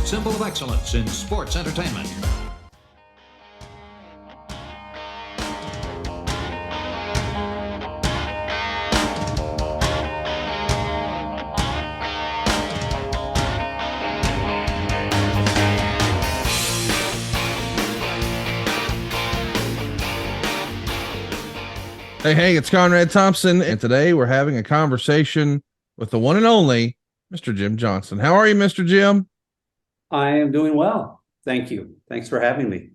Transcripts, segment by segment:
symbol of excellence in sports entertainment. Hey, it's Conrad Thompson, and today we're having a conversation with the one and only Mr. Jim Johnston. How are you, Mr. Jim? I am doing well. Thank you. Thanks for having me.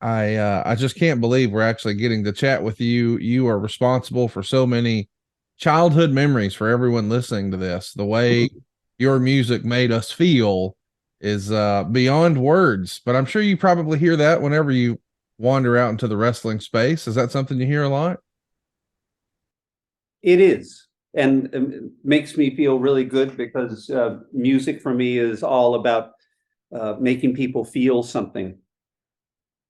I just can't believe we're actually getting to chat with you. You are responsible for so many childhood memories for everyone listening to this. The way your music made us feel is beyond words, but I'm sure you probably hear that whenever you wander out into the wrestling space. Is that something you hear a lot? It is, and it makes me feel really good because music for me is all about making people feel something.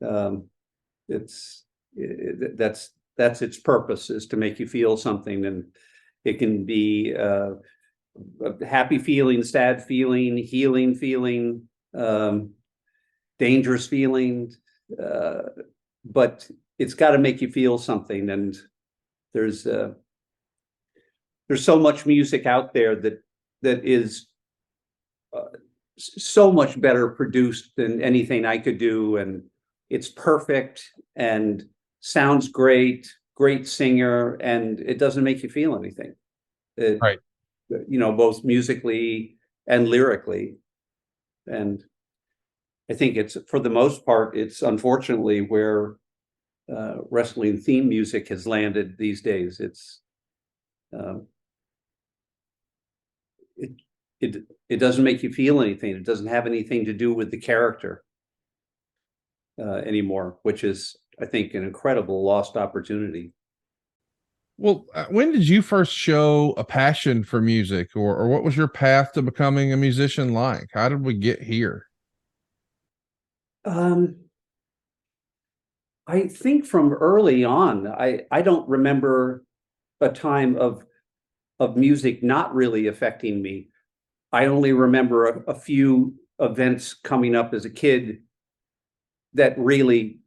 That's its purpose, is to make you feel something, and it can be a happy feeling, sad feeling, healing feeling, dangerous feeling, but it's got to make you feel something. And there's so much music out there that is so much better produced than anything I could do, and it's perfect and sounds great, great singer, and it doesn't make you feel anything. Right. Both musically and lyrically. And I think it's, for the most part, it's unfortunately where wrestling theme music has landed these days. It doesn't make you feel anything. It doesn't have anything to do with the character anymore, which is, I think, an incredible lost opportunity. Well, when did you first show a passion for music, or what was your path to becoming a musician like? How did we get here? I think from early on. I don't remember a time of music not really affecting me. I only remember a few events coming up as a kid that really,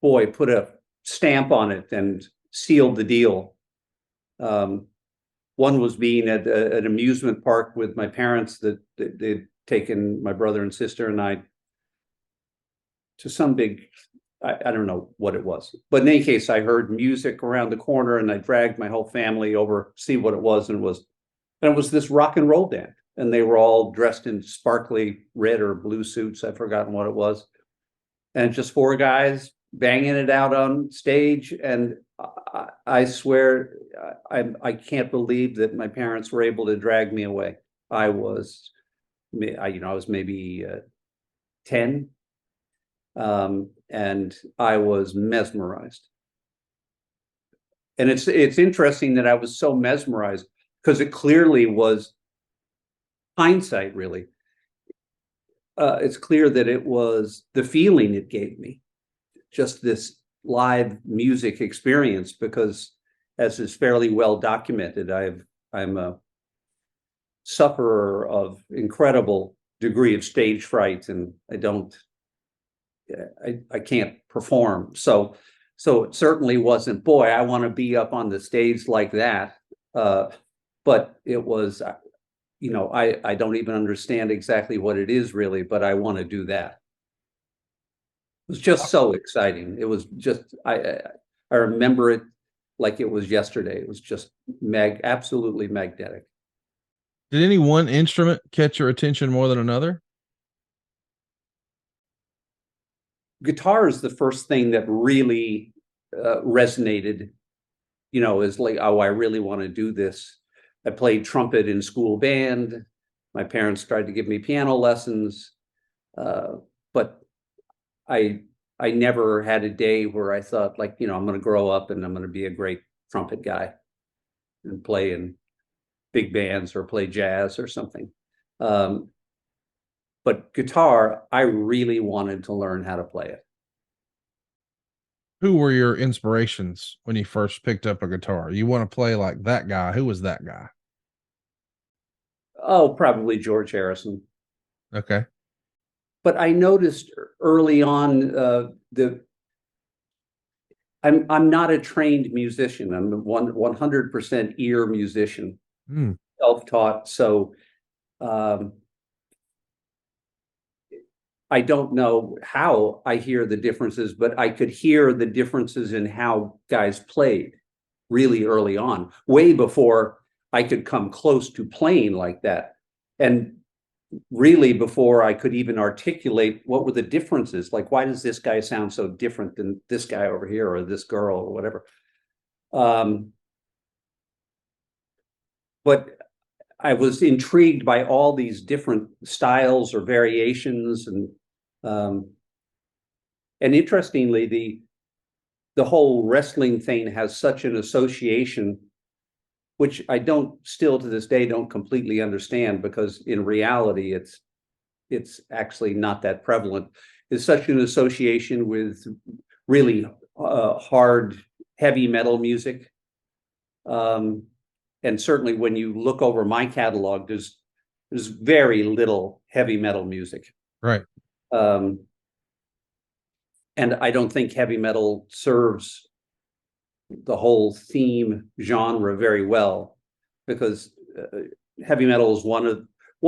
boy, put a stamp on it and sealed the deal. One was being at an amusement park with my parents that they'd taken my brother and sister and I to some big, I don't know what it was, but in any case, I heard music around the corner and I dragged my whole family over to see what it was, and it was this rock and roll band, and they were all dressed in sparkly red or blue suits. I've forgotten what it was, and just four guys banging it out on stage. And I swear, I can't believe that my parents were able to drag me away. I was maybe 10. And I was mesmerized. And it's interesting that I was so mesmerized because it clearly was hindsight, really. It's clear that it was the feeling it gave me, just this live music experience, because, as is fairly well documented, I'm a sufferer of incredible degree of stage fright, and I can't perform. So it certainly wasn't, boy, I want to be up on the stage like that. But it was, I don't even understand exactly what it is really, but I want to do that. It was just so exciting. It was just, I remember it like it was yesterday. It was just absolutely magnetic. Did any one instrument catch your attention more than another? Guitar is the first thing that really resonated, is like, oh, I really want to do this. I played trumpet in school band. My parents tried to give me piano lessons, but I never had a day where I thought, like, I'm going to grow up and I'm going to be a great trumpet guy and play in big bands or play jazz or something. But guitar, I really wanted to learn how to play it. Who were your inspirations when you first picked up a guitar? You want to play like that guy. Who was that guy? Oh, probably George Harrison. Okay. but I noticed early on I'm not a trained musician. I'm a 100% ear musician, self-taught. So I don't know how I hear the differences, but I could hear the differences in how guys played really early on, way before I could come close to playing like that. And really before I could even articulate what were the differences. Like, why does this guy sound so different than this guy over here or this girl or whatever? But I was intrigued by all these different styles or variations, and interestingly, the whole wrestling thing has such an association, which I don't still to this day don't completely understand, because in reality it's actually not that prevalent. It's such an association with really hard, heavy metal music. And certainly when you look over my catalog, there's very little heavy metal music. Right. And I don't think heavy metal serves the whole theme genre very well, because heavy metal is one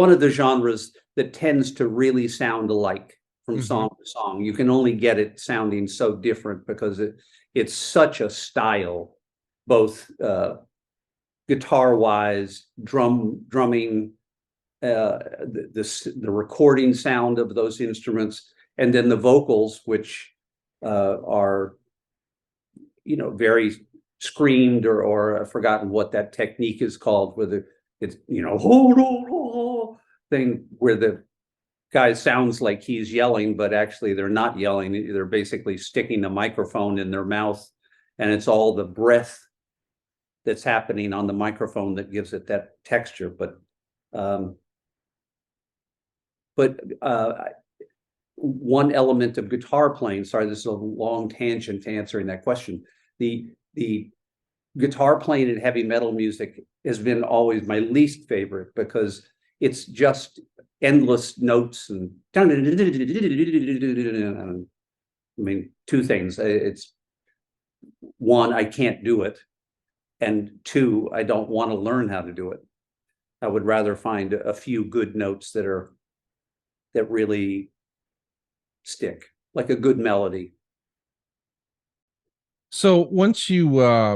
of the genres that tends to really sound alike from song to song. You can only get it sounding so different because it's such a style, both guitar wise, drumming, the recording sound of those instruments, and then the vocals, which are, very screamed, or I've forgotten what that technique is called, where it's thing where the guy sounds like he's yelling, but actually they're not yelling. They're basically sticking the microphone in their mouth, and it's all the breath that's happening on the microphone that gives it that texture. But one element of guitar playing, sorry, this is a long tangent to answering that question. The guitar playing in heavy metal music has been always my least favorite, because it's just endless notes and I mean, two things. It's one, I can't do it, and two, I don't want to learn how to do it. I would rather find a few good notes that really stick, like a good melody. So once you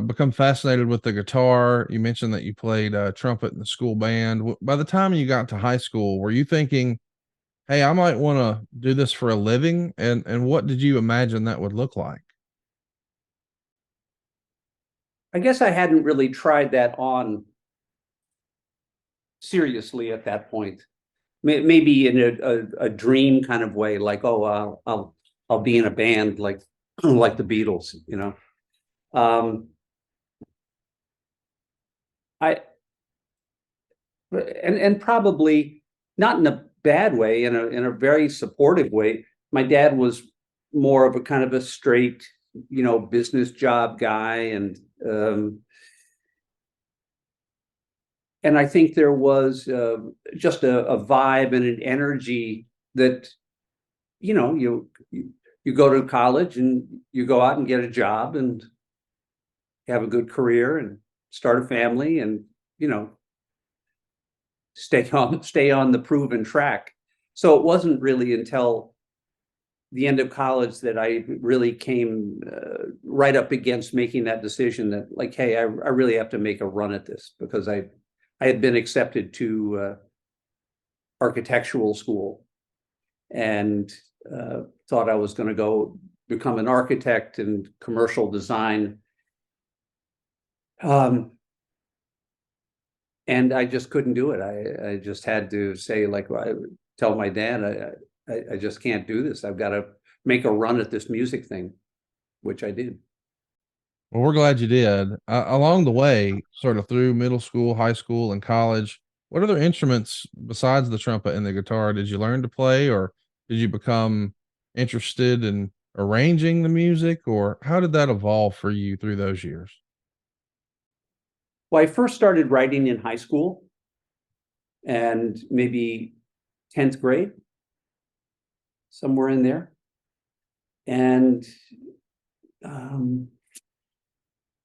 become fascinated with the guitar, you mentioned that you played trumpet in the school band. By the time you got to high school, were you thinking, hey, I might want to do this for a living? And what did you imagine that would look like? I guess I hadn't really tried that on seriously at that point. Maybe in a dream kind of way, like, oh, I'll be in a band like the Beatles, and probably not in a bad way, in a very supportive way. My dad was more of a kind of a straight, business job guy, and I think there was just a vibe and an energy that, you go to college and you go out and get a job and have a good career and start a family and, stay on the proven track. So it wasn't really until the end of college that I really came right up against making that decision that, like, hey, I really have to make a run at this, because I had been accepted to architectural school and thought I was going to go become an architect in commercial design. And I just couldn't do it. I just had to say, like, I tell my dad, I just can't do this. I've got to make a run at this music thing, which I did. Well, we're glad you did. Along the way, sort of through middle school, high school, and college, what other instruments besides the trumpet and the guitar did you learn to play, or did you become interested in arranging the music, or how did that evolve for you through those years? Well, I first started writing in high school and maybe 10th grade. somewhere in there. And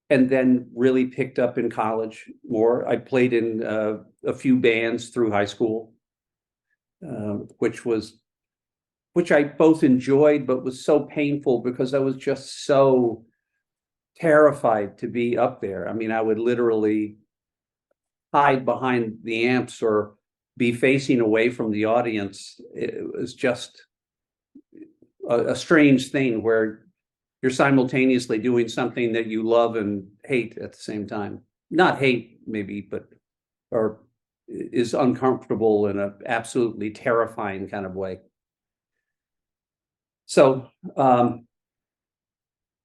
then really picked up in college more. I played in a few bands through high school, which I both enjoyed, but was so painful because I was just so terrified to be up there. I mean, I would literally hide behind the amps or be facing away from the audience. It was just a strange thing where you're simultaneously doing something that you love and hate at the same time. Not hate, maybe, but or is uncomfortable in an absolutely terrifying kind of way. So,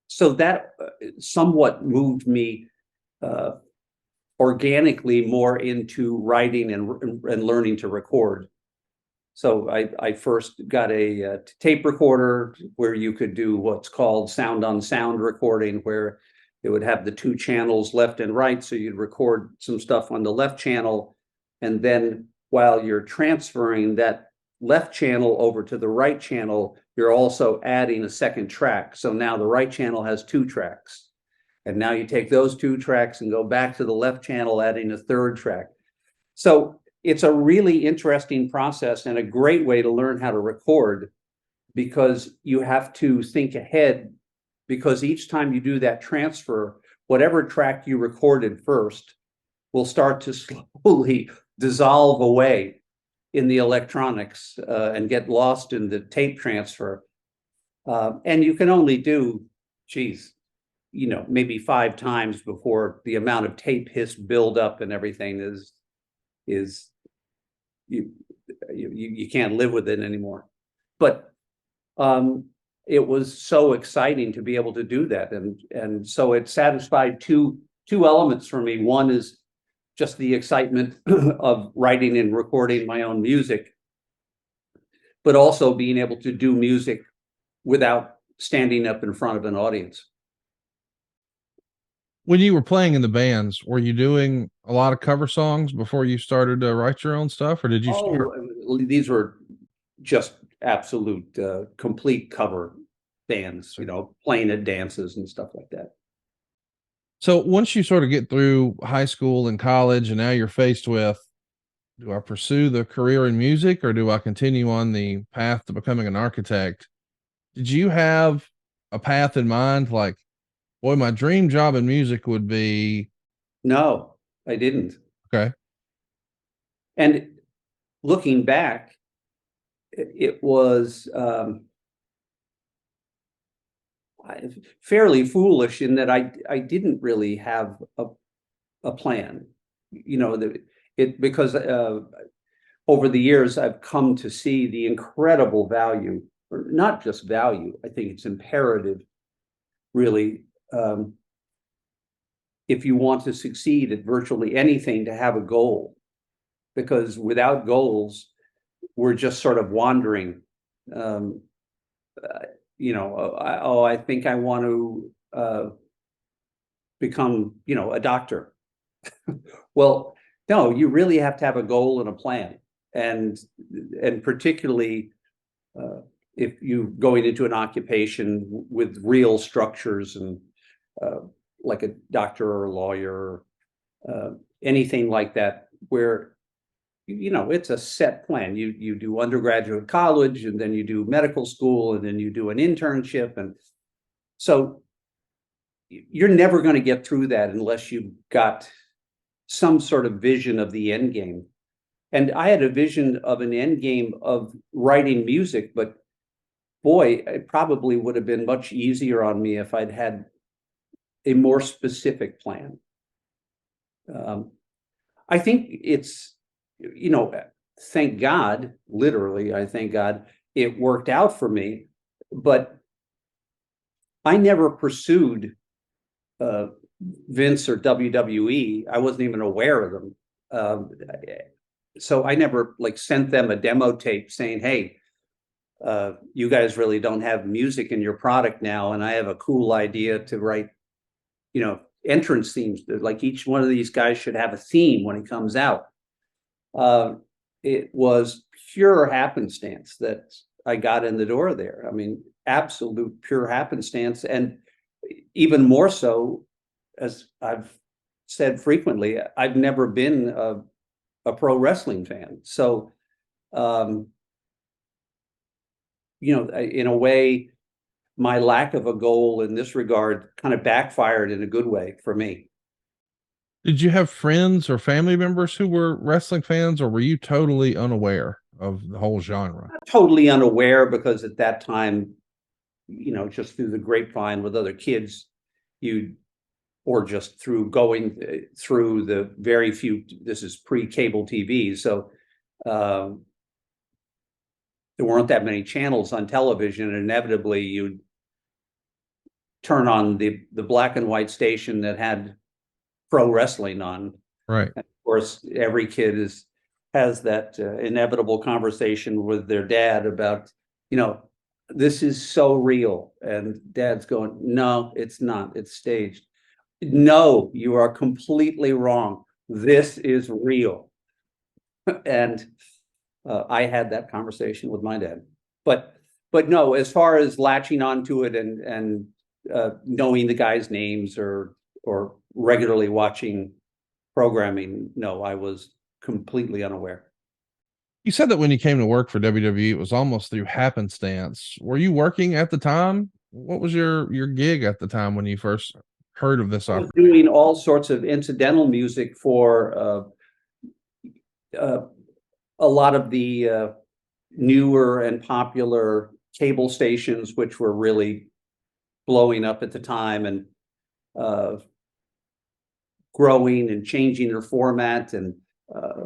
so that somewhat moved me organically more into writing and learning to record. So I first got a tape recorder where you could do what's called sound on sound recording, where it would have the two channels left and right. So you'd record some stuff on the left channel, and then while you're transferring that left channel over to the right channel, you're also adding a second track. So now the right channel has two tracks. And now you take those two tracks and go back to the left channel, adding a third track. So it's a really interesting process and a great way to learn how to record, because you have to think ahead, because each time you do that transfer, whatever track you recorded first will start to slowly dissolve away in the electronics and get lost in the tape transfer. And you can only do, maybe 5 times before the amount of tape hiss build up and everything is you can't live with it anymore. But it was so exciting to be able to do that, and so it satisfied two elements for me. One is just the excitement of writing and recording my own music, but also being able to do music without standing up in front of an audience. When you were playing in the bands, were you doing a lot of cover songs before you started to write your own stuff, or did you start? These were just absolute complete cover bands, playing at dances and stuff like that. So once you sort of get through high school and college, and now you're faced with, do I pursue the career in music, or do I continue on the path to becoming an architect? Did you have a path in mind? Like, boy, my dream job in music would be. No, I didn't. Okay. And looking back, it was fairly foolish in that I didn't really have a plan, because over the years I've come to see the incredible value, or not just value, I think it's imperative, really, if you want to succeed at virtually anything, to have a goal, because without goals, we're just sort of wandering. I think I want to become, a doctor. Well, no, you really have to have a goal and a plan, and particularly if you're going into an occupation with real structures and like a doctor or a lawyer, anything like that, where it's a set plan. You do undergraduate college, and then you do medical school, and then you do an internship, and so you're never going to get through that unless you've got some sort of vision of the end game. And I had a vision of an end game of writing music, but boy, it probably would have been much easier on me if I'd had a more specific plan. I think it's, thank God, literally, I thank God it worked out for me, but I never pursued Vince or WWE. I wasn't even aware of them. So I never sent them a demo tape saying, hey, you guys really don't have music in your product now, and I have a cool idea to write, entrance themes. Like each one of these guys should have a theme when it comes out. It was pure happenstance that I got in the door there. I mean, absolute pure happenstance. And even more so, as I've said frequently, I've never been a pro wrestling fan. So, in a way, my lack of a goal in this regard kind of backfired in a good way for me. Did you have friends or family members who were wrestling fans, or were you totally unaware of the whole genre? Totally unaware, because at that time, just through the grapevine with other kids, or just through going through the very few, this is pre-cable TV, so there weren't that many channels on television, and inevitably you'd turn on the black and white station that had pro wrestling on. Right. And of course, every kid has that inevitable conversation with their dad about, this is so real. And dad's going, no, it's not. It's staged. No, you are completely wrong. This is real. And I had that conversation with my dad. But no, as far as latching onto it and knowing the guys' names or regularly watching programming, no, I was completely unaware. You said that when you came to work for WWE, it was almost through happenstance. Were you working at the time? What was your gig at the time when you first heard of this I was opportunity? doing all sorts of incidental music for a lot of the newer and popular cable stations, which were really blowing up at the time and growing and changing their format. And I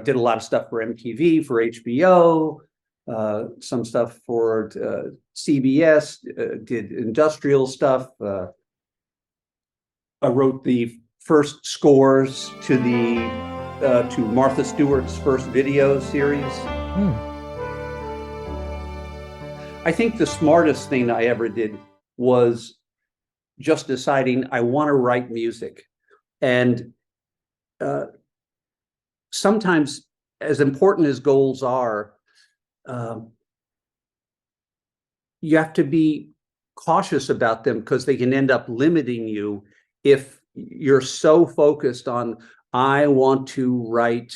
did a lot of stuff for MTV, for HBO, some stuff for CBS, did industrial stuff. I wrote the first scores to to Martha Stewart's first video series. I think the smartest thing I ever did was just deciding I want to write music. And sometimes, as important as goals are, you have to be cautious about them, because they can end up limiting you if you're so focused on, I want to write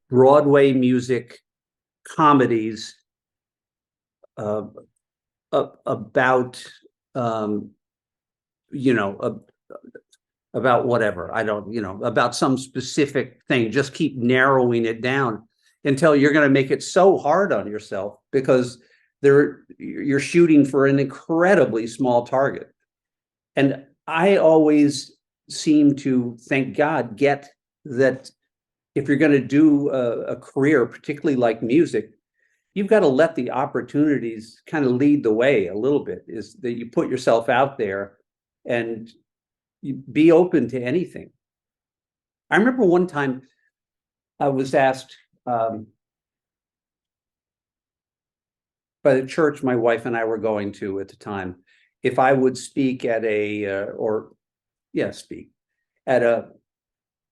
Broadway music comedies about about whatever, I don't, about some specific thing. Just keep narrowing it down until you're going to make it so hard on yourself, because you're shooting for an incredibly small target. And I always seem to, thank God, get that if you're going to do a career, particularly like music, you've got to let the opportunities kind of lead the way a little bit, is that you put yourself out there and you be open to anything. I remember one time I was asked by the church my wife and I were going to at the time, if I would speak at speak at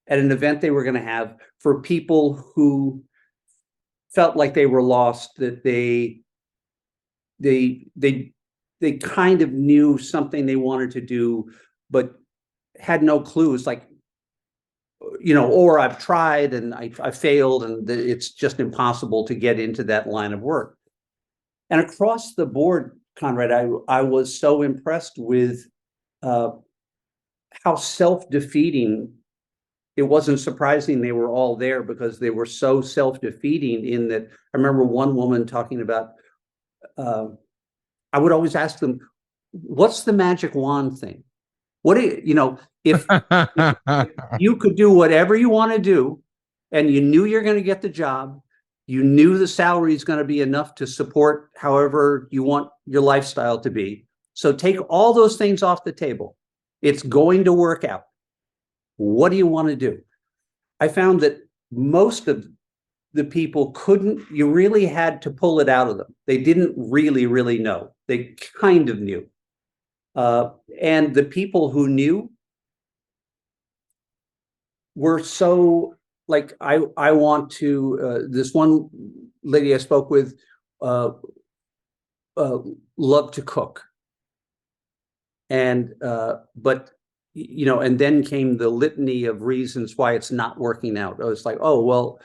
an event they were going to have for people who felt like they were lost, that they kind of knew something they wanted to do, but had no clues, like, or I've tried and I failed, and it's just impossible to get into that line of work. And across the board, Conrad, I was so impressed with how self-defeating. It wasn't surprising they were all there, because they were so self-defeating, in that I remember one woman talking about, I would always ask them, what's the magic wand thing? What do if you could do whatever you want to do, and you knew you're going to get the job, you knew the salary is going to be enough to support however you want your lifestyle to be. So take all those things off the table. It's going to work out. What do you want to do? I found that most of the people you really had to pull it out of them. They didn't really know. They kind of knew. And the people who knew were so like I want to, this one lady I spoke with, uh, loved to cook. And, but, you know, and then came the litany of reasons why it's not working out. I was like, oh, well,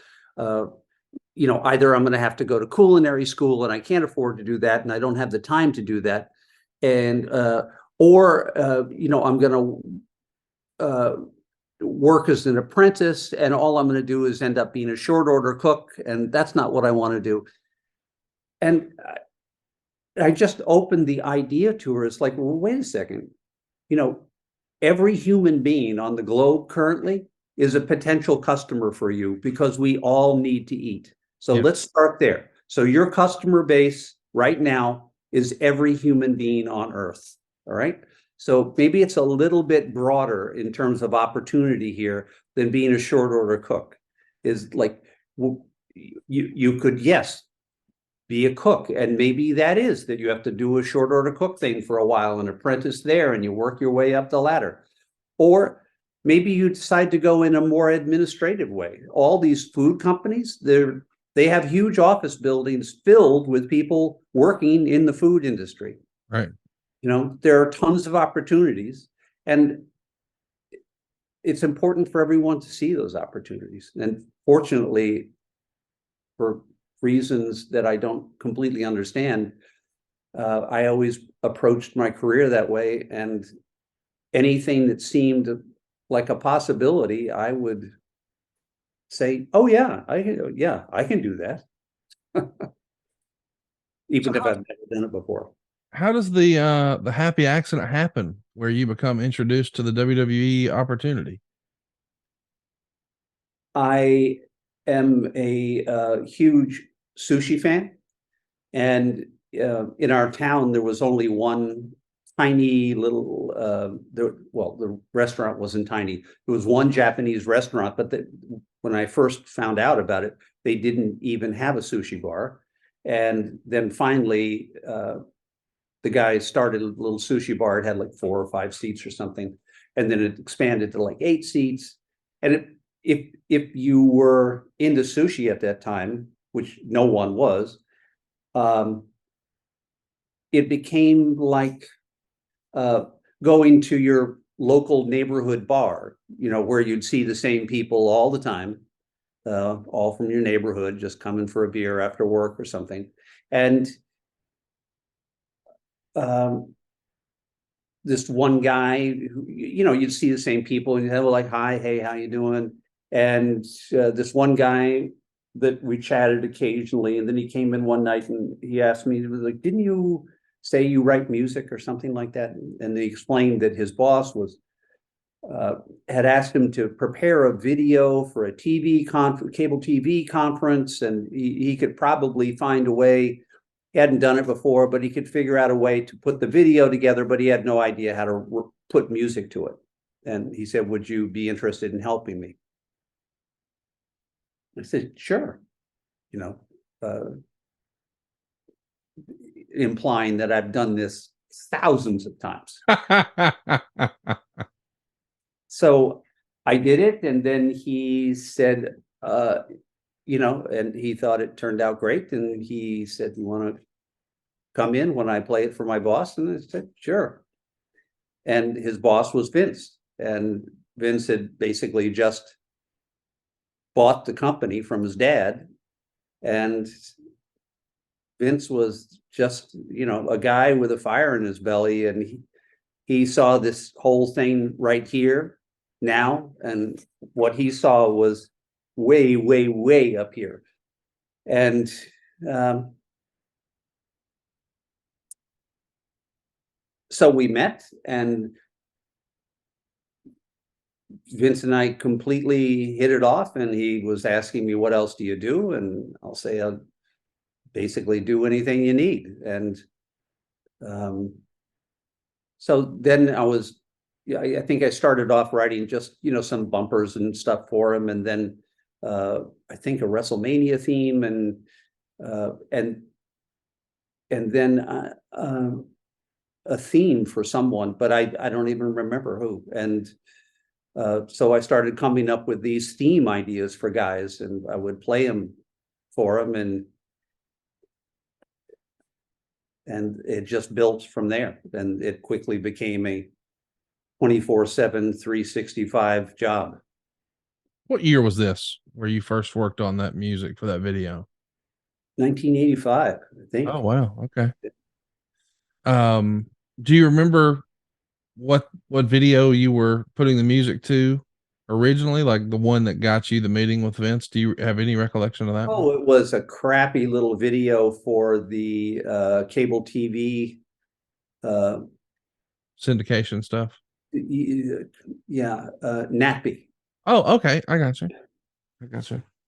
you know, either I'm going to have to go to culinary school and I can't afford to do that, and I don't have the time to do that. And, or, you know, I'm going to work as an apprentice, and all I'm going to do is end up being a short order cook. And that's not what I want to do. And I just opened the idea to her. It's like, well, wait a second, you know, every human being on the globe currently is a potential customer for you, because we all need to eat. So Yeah. let's start there. So your customer base right now is every human being on earth. All right. So maybe it's a little bit broader in terms of opportunity here than being a short order cook. Is like, well, you could, yes, be a cook, and maybe that is that you have to do a short order cook thing for a while, an apprentice there, and you work your way up the ladder. Or maybe you decide to go in a more administrative way. All these food companies, they have huge office buildings filled with people working in the food industry. Right. You know, there are tons of opportunities, and it's important for everyone to see those opportunities. And fortunately, for reasons that I don't completely understand, I always approached my career that way, and anything that seemed like a possibility, I would say, "Oh yeah, I can do that," even if I've never done it before. How does the happy accident happen where you become introduced to the WWE opportunity? I am a huge sushi fan, and in our town there was only one tiny little. The restaurant wasn't tiny. There was one Japanese restaurant, but when I first found out about it, they didn't even have a sushi bar. And then finally, the guy started a little sushi bar. It had like 4 or 5 seats or something, and then it expanded to like 8 seats. And if you were into sushi at that time, which no one was, it became like going to your local neighborhood bar, you know, where you'd see the same people all the time, all from your neighborhood, just coming for a beer after work or something. And this one guy, who, you know, you'd see the same people, and you'd have like, "Hi, hey, how you doing?" And this one guy that we chatted occasionally, and then he came in one night and he asked me, he was like, "Didn't you say you write music or something like that?" And he explained that his boss had asked him to prepare a video for a cable TV conference, and he could probably find a way. He hadn't done it before, but he could figure out a way to put the video together, but he had no idea how to put music to it. And he said, "Would you be interested in helping me?" I said, "Sure." You know, implying that I've done this thousands of times. So I did it, and then he said, you know, and he thought it turned out great, and he said, "You want to come in when I play it for my boss?" And I said, "Sure." And his boss was Vince, and Vince had basically just bought the company from his dad, and Vince was just, you know, a guy with a fire in his belly, and he saw this whole thing right here now, and what he saw was way, way, way up here. And so we met, and Vince and I completely hit it off, and he was asking me, "What else do you do?" And I'll say, "I'll basically do anything you need." And so then I think I started off writing just, you know, some bumpers and stuff for him, and then I think a WrestleMania theme, and then a theme for someone, but I don't even remember who. And So I started coming up with these theme ideas for guys, and I would play them for them, and it just built from there. And it quickly became a 24/7, 365 job. What year was this where you first worked on that music for that video? 1985, I think. Oh, wow. Okay. Do you remember what video you were putting the music to originally, like the one that got you the meeting with Vince? Do you have any recollection of that one? Oh, it was a crappy little video for the cable TV. Syndication stuff. Yeah, Nappy. Oh, okay. I got you.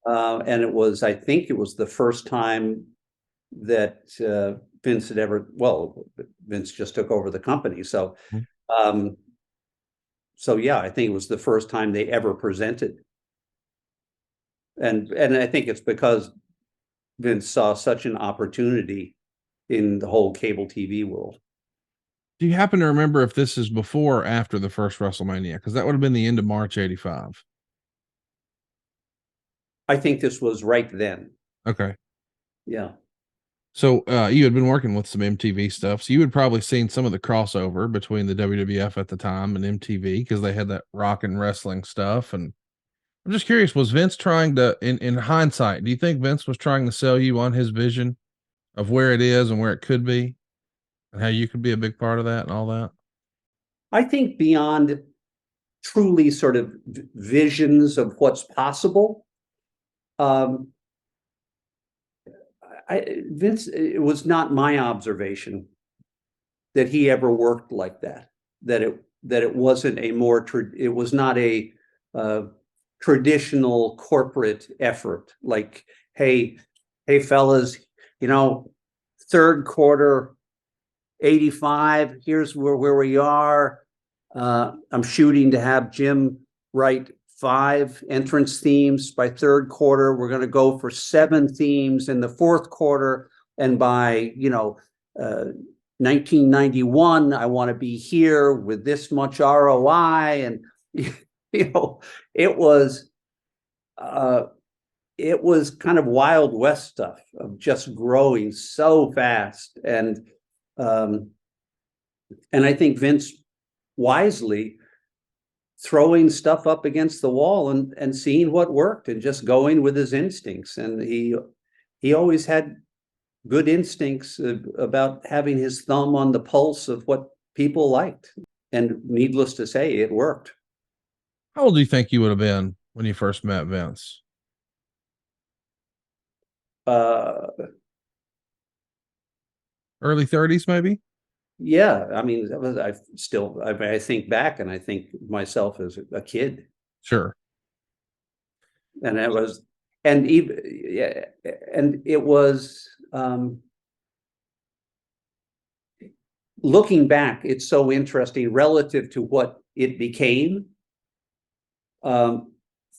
And it was, I think it was the first time that Vince had ever, well, Vince just took over the company. So, so yeah, I think it was the first time they ever presented. And I think it's because Vince saw such an opportunity in the whole cable TV world. Do you happen to remember if this is before or after the first WrestleMania? Because that would have been the end of March '85. I think this was right then. Okay. Yeah. So you had been working with some MTV stuff, so you had probably seen some of the crossover between the WWF at the time and MTV because they had that rock and wrestling stuff. And I'm just curious, was Vince trying to, in hindsight, do you think Vince was trying to sell you on his vision of where it is and where it could be, and how you could be a big part of that and all that? I think beyond truly sort of visions of what's possible, Vince, it was not my observation that he ever worked like that. That it wasn't a more it was not a traditional corporate effort. Like, hey fellas, third quarter 85. Here's where we are. I'm shooting to have Jim write 5 entrance themes by third quarter. We're going to go for 7 themes in the fourth quarter. And by, 1991, I want to be here with this much ROI. And, it was kind of Wild West stuff of just growing so fast. And I think Vince wisely throwing stuff up against the wall and seeing what worked and just going with his instincts. And he always had good instincts about having his thumb on the pulse of what people liked. And needless to say, it worked. How old do you think you would have been when you first met Vince? Early '30s, maybe? Yeah, I mean, I think back and I think myself as a kid. Sure. And it was, and even, yeah, and it was, looking back, it's so interesting relative to what it became.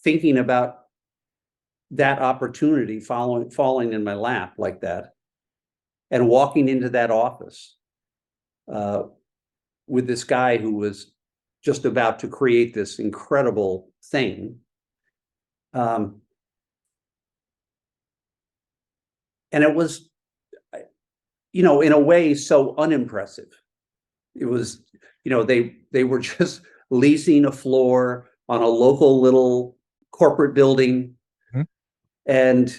Thinking about that opportunity falling in my lap like that, and walking into that office with this guy who was just about to create this incredible thing. And it was, in a way, so unimpressive. It was, they were just leasing a floor on a local little corporate building. Mm-hmm. And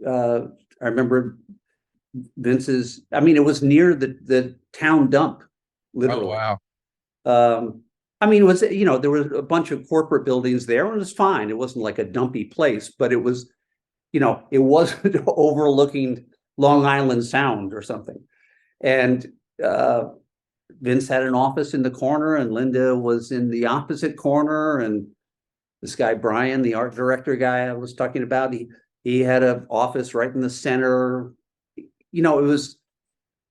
I remember Vince's, it was near the town dump, literally. Oh, wow. It was, there was a bunch of corporate buildings there, and it was fine. It wasn't like a dumpy place, but it was, it wasn't overlooking Long Island Sound or something. And Vince had an office in the corner, and Linda was in the opposite corner. And this guy, Brian, the art director guy I was talking about, he had an office right in the center. It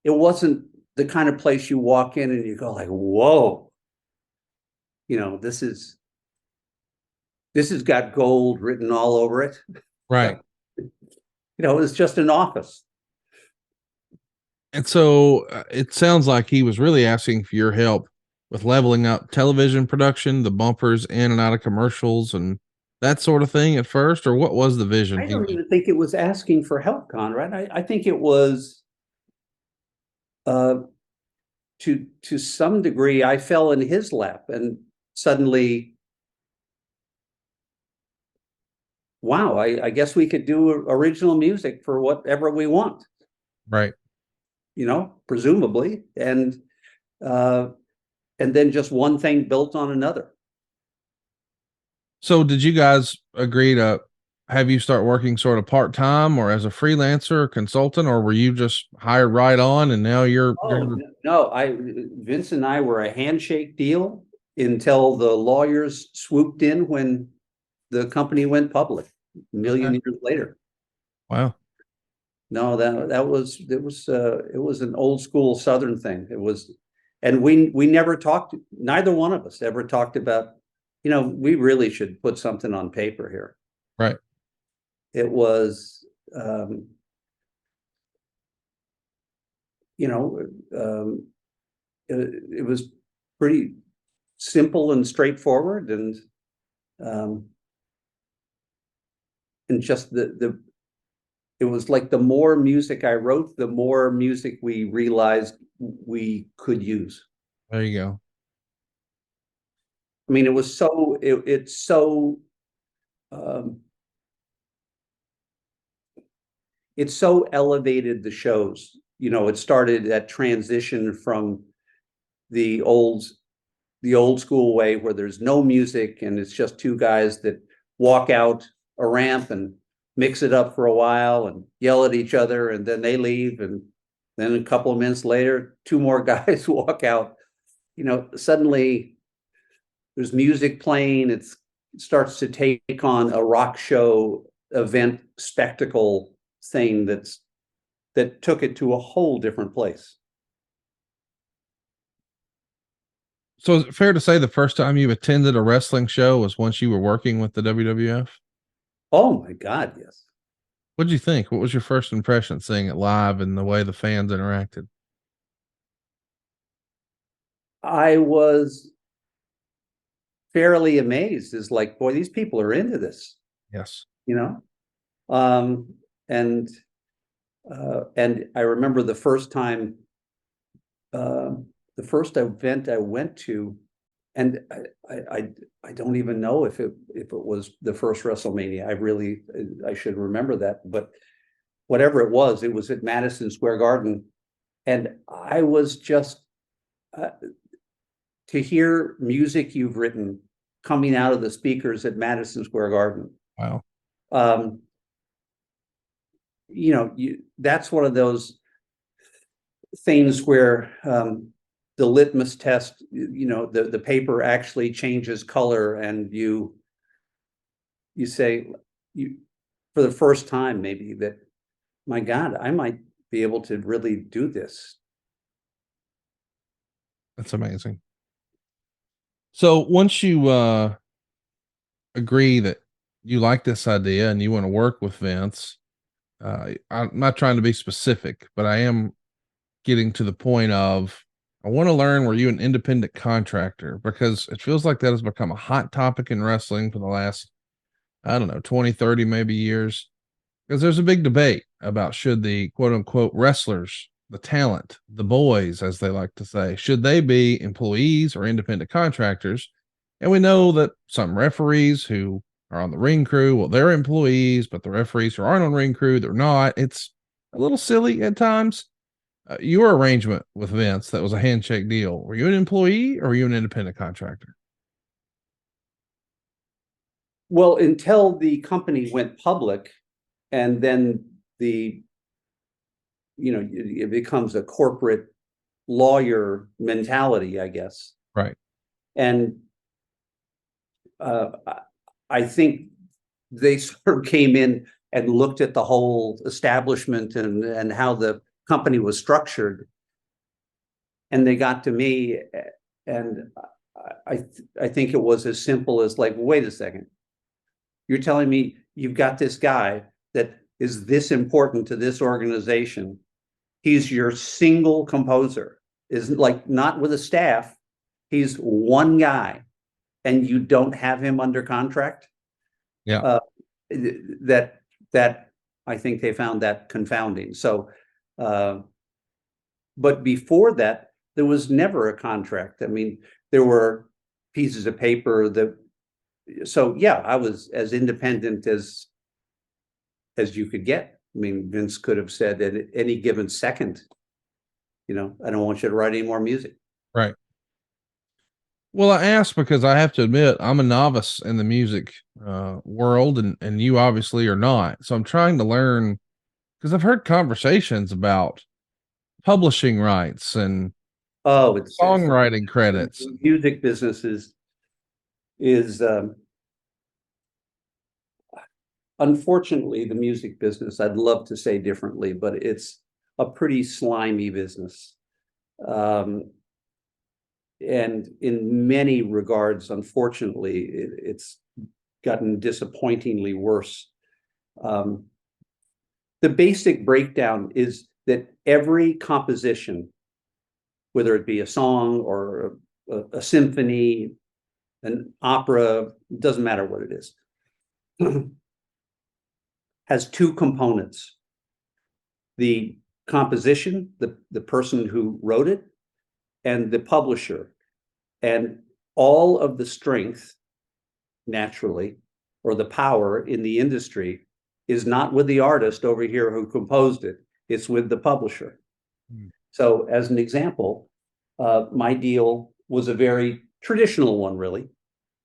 wasn't the kind of place you walk in and you go like, whoa, this has got gold written all over it. Right. It was just an office. And so it sounds like he was really asking for your help with leveling up television production, the bumpers in and out of commercials and that sort of thing at first? Or what was the vision? I don't even think it was asking for help, Conrad. I think it was to some degree, I fell in his lap, and suddenly, wow, I guess we could do original music for whatever we want, Right. Presumably, and then just one thing built on another. So did you guys agree to have you start working sort of part-time or as a freelancer or consultant, or were you just hired right on and now you're No, Vince and I were a handshake deal until the lawyers swooped in when the company went public a million years later. Wow. No, it was an old school Southern thing. It was, and we never talked, neither one of us ever talked about, we really should put something on paper here. Right. It was, it was pretty simple and straightforward, and just it was like the more music I wrote, the more music we realized we could use. There you go. I mean, it was so, it's so, it so elevated the shows. It started that transition from the old school way where there's no music and it's just two guys that walk out a ramp and mix it up for a while and yell at each other, and then they leave, and then a couple of minutes later, two more guys walk out. Suddenly there's music playing. It starts to take on a rock show event spectacle thing that took it to a whole different place. So is it fair to say the first time you attended a wrestling show was once you were working with the WWF? Oh my God, yes. What did you think? What was your first impression seeing it live and the way the fans interacted? I was fairly amazed. It's like, boy, these people are into this. Yes. And I remember the first time, the first event I went to, and I don't even know if it was the first WrestleMania. I should remember that, but whatever it was at Madison Square Garden, and I was just to hear music you've written coming out of the speakers at Madison Square Garden. Wow. That's one of those things where the litmus test, the paper actually changes color, and you say, for the first time maybe, that, my God, I might be able to really do this. That's amazing. So once you agree that you like this idea and you want to work with Vince, I'm not trying to be specific, but I am getting to the point of, I want to learn, were you an independent contractor? Because it feels like that has become a hot topic in wrestling for the last, I don't know, 20, 30 maybe years. Because there's a big debate about, should the quote unquote wrestlers, the talent, the boys, as they like to say, should they be employees or independent contractors? And we know that some referees who are on the ring crew, well, they're employees, but the referees who aren't on ring crew, they're not. It's a little silly at times. Your arrangement with Vince, that was a handshake deal. Were you an employee or were you an independent contractor? Well, until the company went public, and then it becomes a corporate lawyer mentality, I guess. Right. And I think they sort of came in and looked at the whole establishment and how the company was structured, and they got to me, and I think it was as simple as, like, wait a second, you're telling me you've got this guy that is this important to this organization. He's your single composer, is like not with a staff. he's one guy and you don't have him under contract. Yeah. That I think they found that confounding. So, but before that, there was never a contract. I mean, there were pieces of paper that, so yeah, I was as independent as you could get. I mean, Vince could have said at any given second, I don't want you to write any more music. Right. Well, I asked because I have to admit I'm a novice in the music world, and you obviously are not. So I'm trying to learn, because I've heard conversations about publishing rights and It's songwriting credits. the music business is unfortunately the music business. I'd love to say differently, but it's a pretty slimy business. And in many regards, unfortunately, it's gotten disappointingly worse. The basic breakdown is that every composition, whether it be a song or a symphony, an opera, doesn't matter what it is, has two components: the composition, the person who wrote it, and the publisher. And all of the strength, naturally, or the power in the industry is not with the artist over here who composed it, it's with the publisher. So as an example, my deal was a very traditional one, really,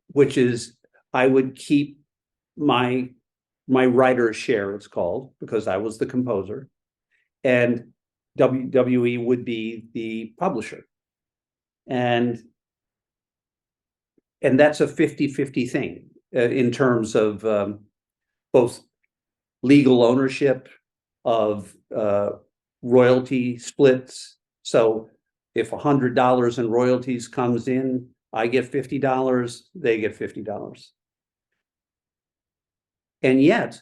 which is I would keep my writer's share, it's called, because I was the composer, and WWE would be the publisher. And that's a 50-50 thing in terms of both legal ownership of royalty splits. So if $100 in royalties comes in, I get $50, they get $50. And yet,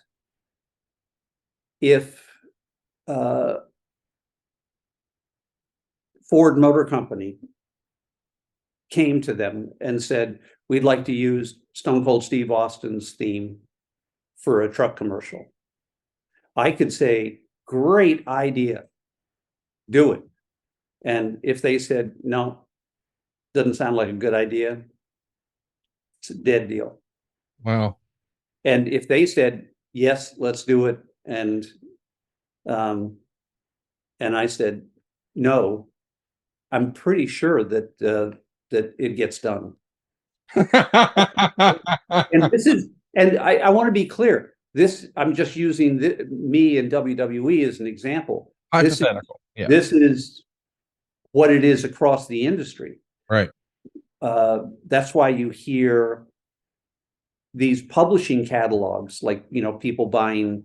if Ford Motor Company came to them and said, we'd like to use Stone Cold Steve Austin's theme for a truck commercial, I could say, great idea, do it. And if they said, no, doesn't sound like a good idea, it's a dead deal. Wow. And if they said, yes, let's do it, and I said, no, I'm pretty sure that that it gets done. And this is, and I want to be clear. This, I'm just using me and WWE as an example. Hypothetical. This is what it is across the industry. Right. That's why you hear these publishing catalogs, like, people buying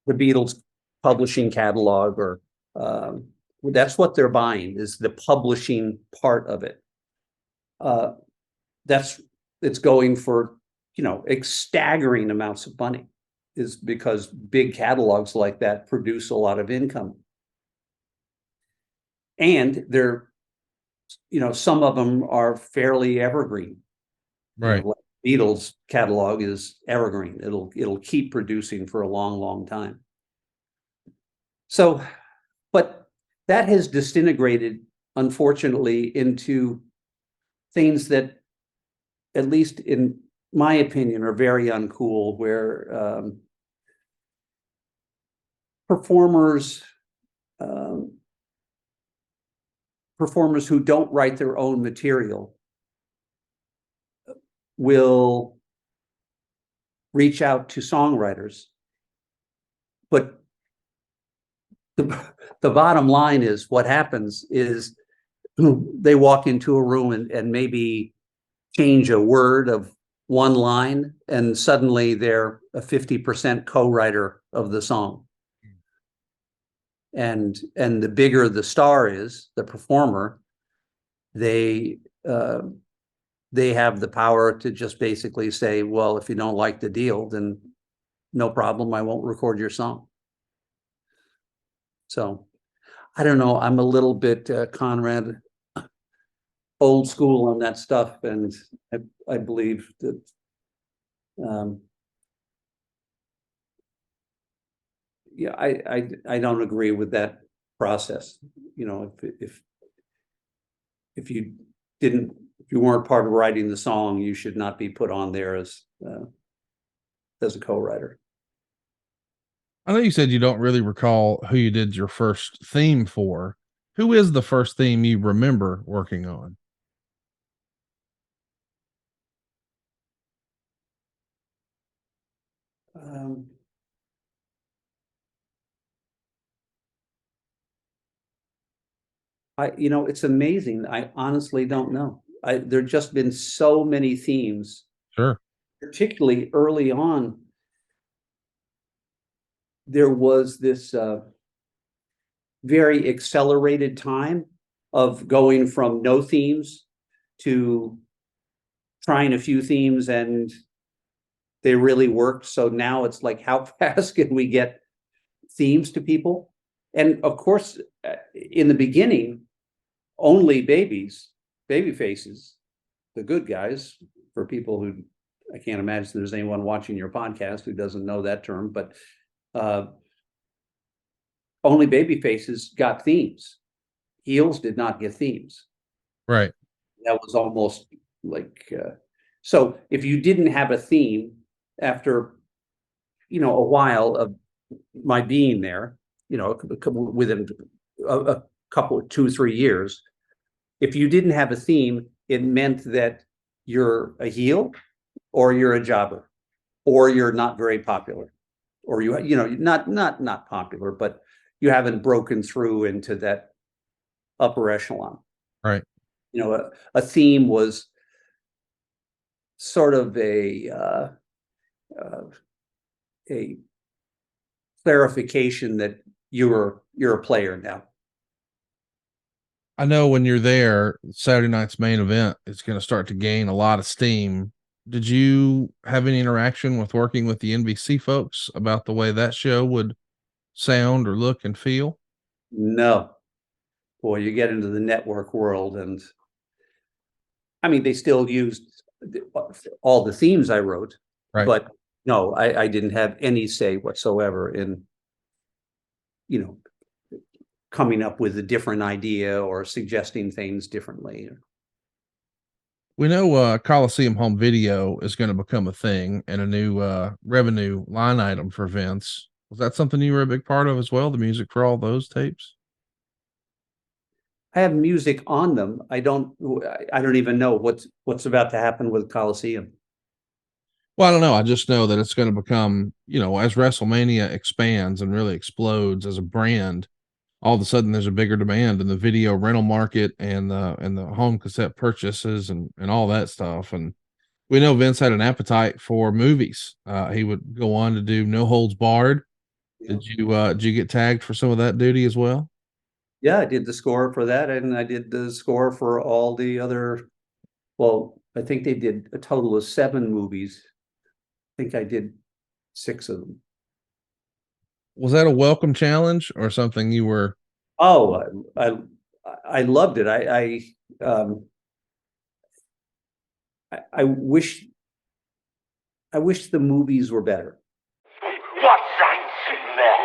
the Beatles publishing catalog, or that's what they're buying, is the publishing part of it. It's going for, staggering amounts of money, is because big catalogs like that produce a lot of income. And they're, some of them are fairly evergreen. Right. Like Beatles catalog is evergreen. It'll keep producing for a long, long time. So, but that has disintegrated, unfortunately, into things that, at least in my opinion, are very uncool, where performers who don't write their own material will reach out to songwriters. But the bottom line is, what happens is they walk into a room and maybe change a word of one line, and suddenly they're a 50% co-writer of the song. And the bigger the star is, the performer, they have the power to just basically say, well, if you don't like the deal, then no problem, I won't record your song. So I don't know, I'm a little bit, Conrad, old school on that stuff, and I believe that yeah, I don't agree with that process. You know, if you didn't, if you weren't part of writing the song, you should not be put on there as a co-writer. I know you said you don't really recall who you did your first theme for. Who is the first theme you remember working on? You know, it's amazing. I honestly don't know. There just been so many themes, Sure. particularly early on. There was this very accelerated time of going from no themes to trying a few themes, and they really worked. So now it's like, how fast can we get themes to people? And of course, in the beginning, only baby faces, the good guys, for people who, I can't imagine there's anyone watching your podcast who doesn't know that term, but only baby faces got themes. Heels did not get themes. Right. That was almost like, so if you didn't have a theme after, you know, a while of my being there, you know, within a couple, 2-3 years, if you didn't have a theme, it meant that you're a heel, or you're a jobber, or you're not very popular, or you know, not popular, but you haven't broken through into that upper echelon. Right. You know, a theme was sort of a clarification that you're a player now. I know when you're there, Saturday night's main event is going to start to gain a lot of steam. Did you have any interaction with working with the NBC folks about the way that show would sound or look and feel? No, boy, you get into the network world, and I mean, they still used all the themes I wrote, Right. but no, I didn't have any say whatsoever in, you know, coming up with a different idea or suggesting things differently. We know Coliseum home video is going to become a thing and a new revenue line item for Vince. Was that something you were a big part of as well? The music for all those tapes? I have music on them. I don't even know what's about to happen with Coliseum. Well, I don't know. I just know that it's going to become, you know, as WrestleMania expands and really explodes as a brand, all of a sudden there's a bigger demand in the video rental market and the home cassette purchases and all that stuff. And we know Vince had an appetite for movies. He would go on to do No Holds Barred. Did you get tagged for some of that duty as well? Yeah, I did the score for that, and I did the score for all the other. Well, I think they did a total of 7 movies. I think I did 6 of them. Was that a welcome challenge or something you were? Oh, I loved it. I wish the movies were better. What's that smell?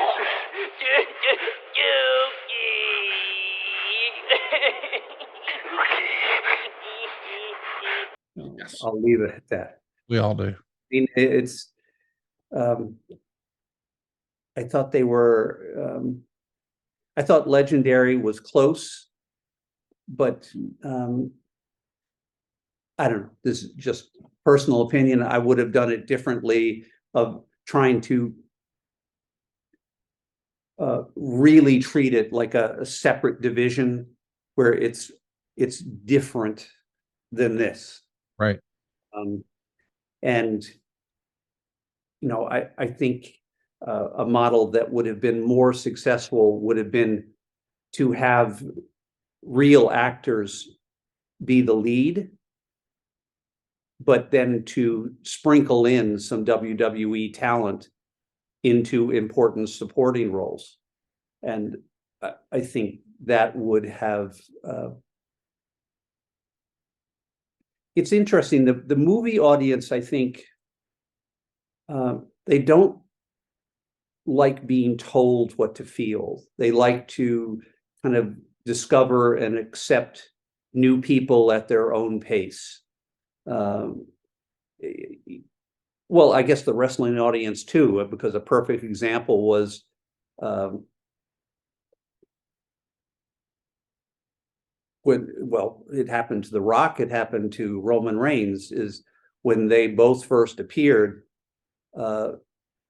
Yes. I'll leave it at that. We all do. I mean, it's I thought they were I thought Legendary was close, but I don't know. This is just personal opinion. I would have done it differently, of trying to really treat it like a separate division where it's different than this. Right. And you know, I think a model that would have been more successful would have been to have real actors be the lead, but then to sprinkle in some WWE talent into important supporting roles. And I think that would have it's interesting. The movie audience, I think, they don't like being told what to feel. They like to kind of discover and accept new people at their own pace. Well, I guess the wrestling audience too, because a perfect example was it happened to The Rock, it happened to Roman Reigns, is when they both first appeared,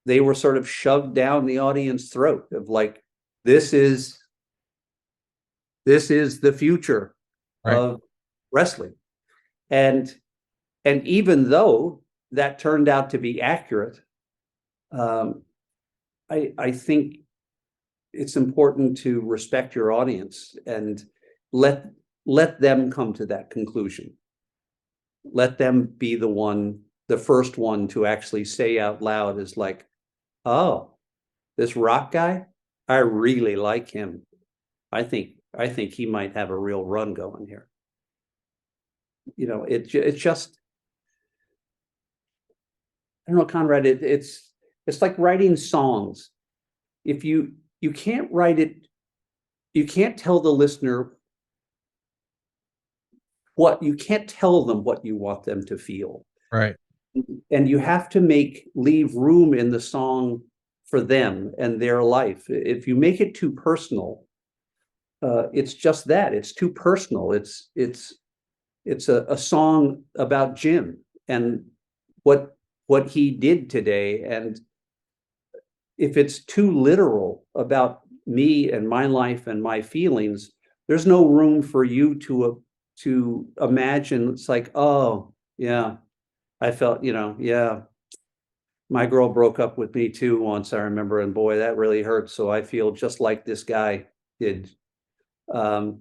they were sort of shoved down the audience throat of like, this is the future of wrestling. And even though that turned out to be accurate, I think it's important to respect your audience and let them come to that conclusion. Let them be the first one to actually say out loud is like, oh, this Rock guy, I really like him. I think he might have a real run going here. You know, it's just, I don't know, Conrad, it's like writing songs. If you can't write it, you can't tell the listener you can't tell them what you want them to feel. Right. And you have to leave room in the song for them and their life. If you make it too personal, it's just that, it's too personal. It's a song about Jim and what he did today. And if it's too literal about me and my life and my feelings, there's no room for you to imagine. It's like, oh yeah, I felt, yeah, my girl broke up with me too once, I remember, and boy, that really hurt. So I feel just like this guy did. But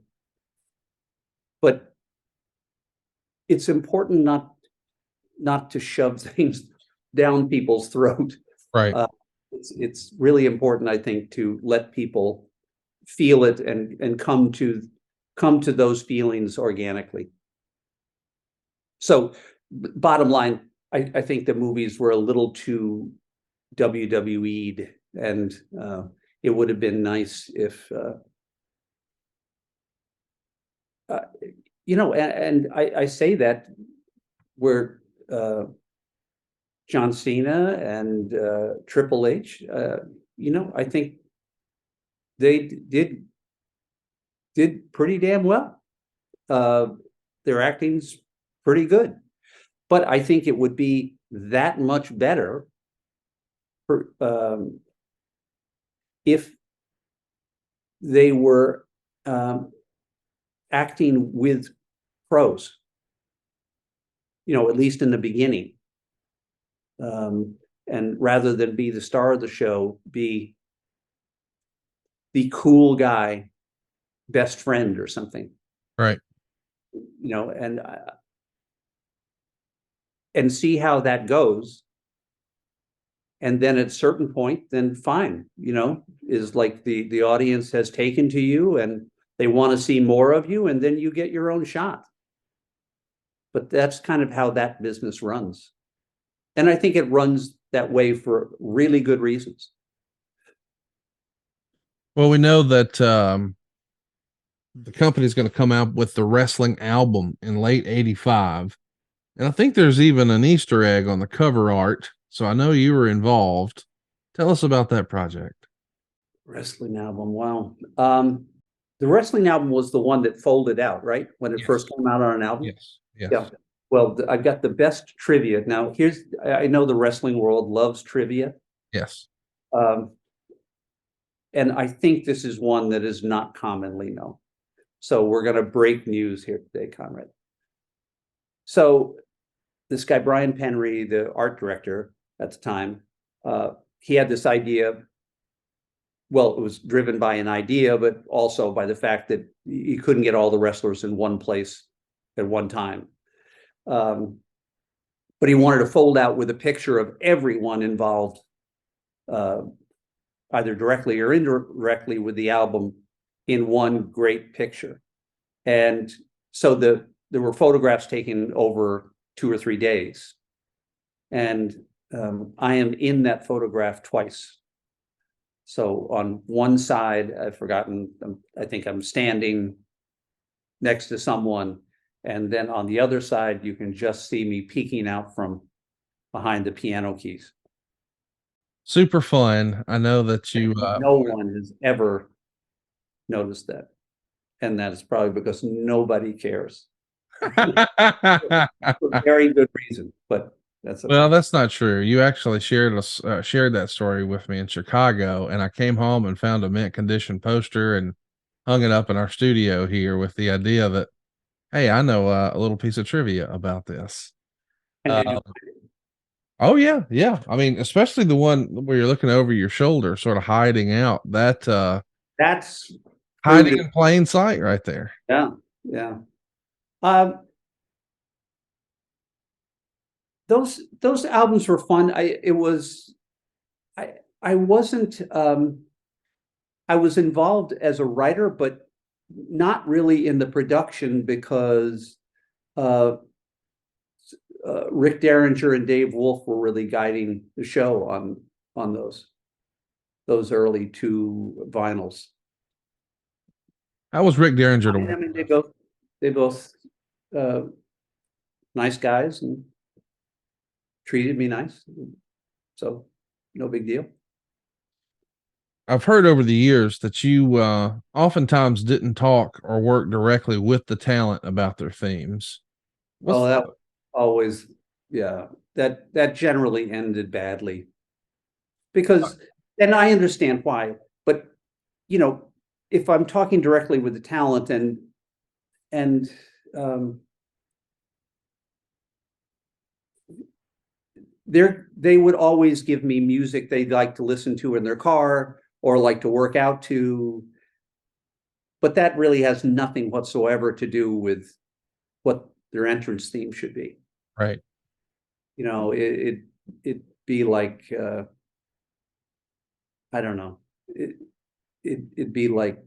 it's important not to shove things down people's throat. Right. It's really important, I think, to let people feel it and come to those feelings organically. So bottom line, I think the movies were a little too WWE'd, and it would have been nice if and I say that where John Cena and Triple H, I think they did pretty damn well. Their acting's pretty good, but I think it would be that much better if they were acting with pros, at least in the beginning. And rather than be the star of the show, be the cool guy, best friend or something. Right. And see how that goes. And then at a certain point, then fine, is like the audience has taken to you and they want to see more of you, and then you get your own shot. But that's kind of how that business runs. And I think it runs that way for really good reasons. Well, we know that the company's going to come out with the wrestling album in late '85. And I think there's even an Easter egg on the cover art. So I know you were involved. Tell us about that project. Wrestling album. Wow. The wrestling album was the one that folded out, right? When it first came out on an album? Yes. Yeah. Well, I've got the best trivia. Now, I know the wrestling world loves trivia. Yes. And I think this is one that is not commonly known. So we're going to break news here today, Conrad. So this guy, Brian Penry, the art director at the time, he had this idea. Well, it was driven by an idea, but also by the fact that he couldn't get all the wrestlers in one place at one time. But he wanted to fold out with a picture of everyone involved, either directly or indirectly with the album, in one great picture. And so the there were photographs taken over 2 or 3 days. And I am in that photograph twice. So on one side, I've forgotten, I think I'm standing next to someone. And then on the other side, you can just see me peeking out from behind the piano keys. Super fun. I know that you No one has ever noticed that. And that is probably because nobody cares. For very good reason, but that's okay. well, that's not true. You actually shared that story with me in Chicago, and I came home and found a mint condition poster and hung it up in our studio here with the idea that, hey, I know a little piece of trivia about this. And did you, Oh yeah, yeah. I mean, especially the one where you're looking over your shoulder, sort of hiding out. that's Hiding in plain sight right there. yeah, yeah. Those albums were fun. I wasn't I was involved as a writer, but not really in the production because Rick Derringer and Dave Wolf were really guiding the show on those early 2 vinyls. How was Rick Derringer to I work mean, with? they both nice guys and treated me nice, so no big deal. I've heard over the years that you oftentimes didn't talk or work directly with the talent about their themes. Oh, that always, yeah, that generally ended badly because, and I understand why, but you know, if I'm talking directly with the talent and they would always give me music they'd like to listen to in their car or like to work out to, but that really has nothing whatsoever to do with what their entrance theme should be. Right. You know, it'd be like I don't know, it'd be like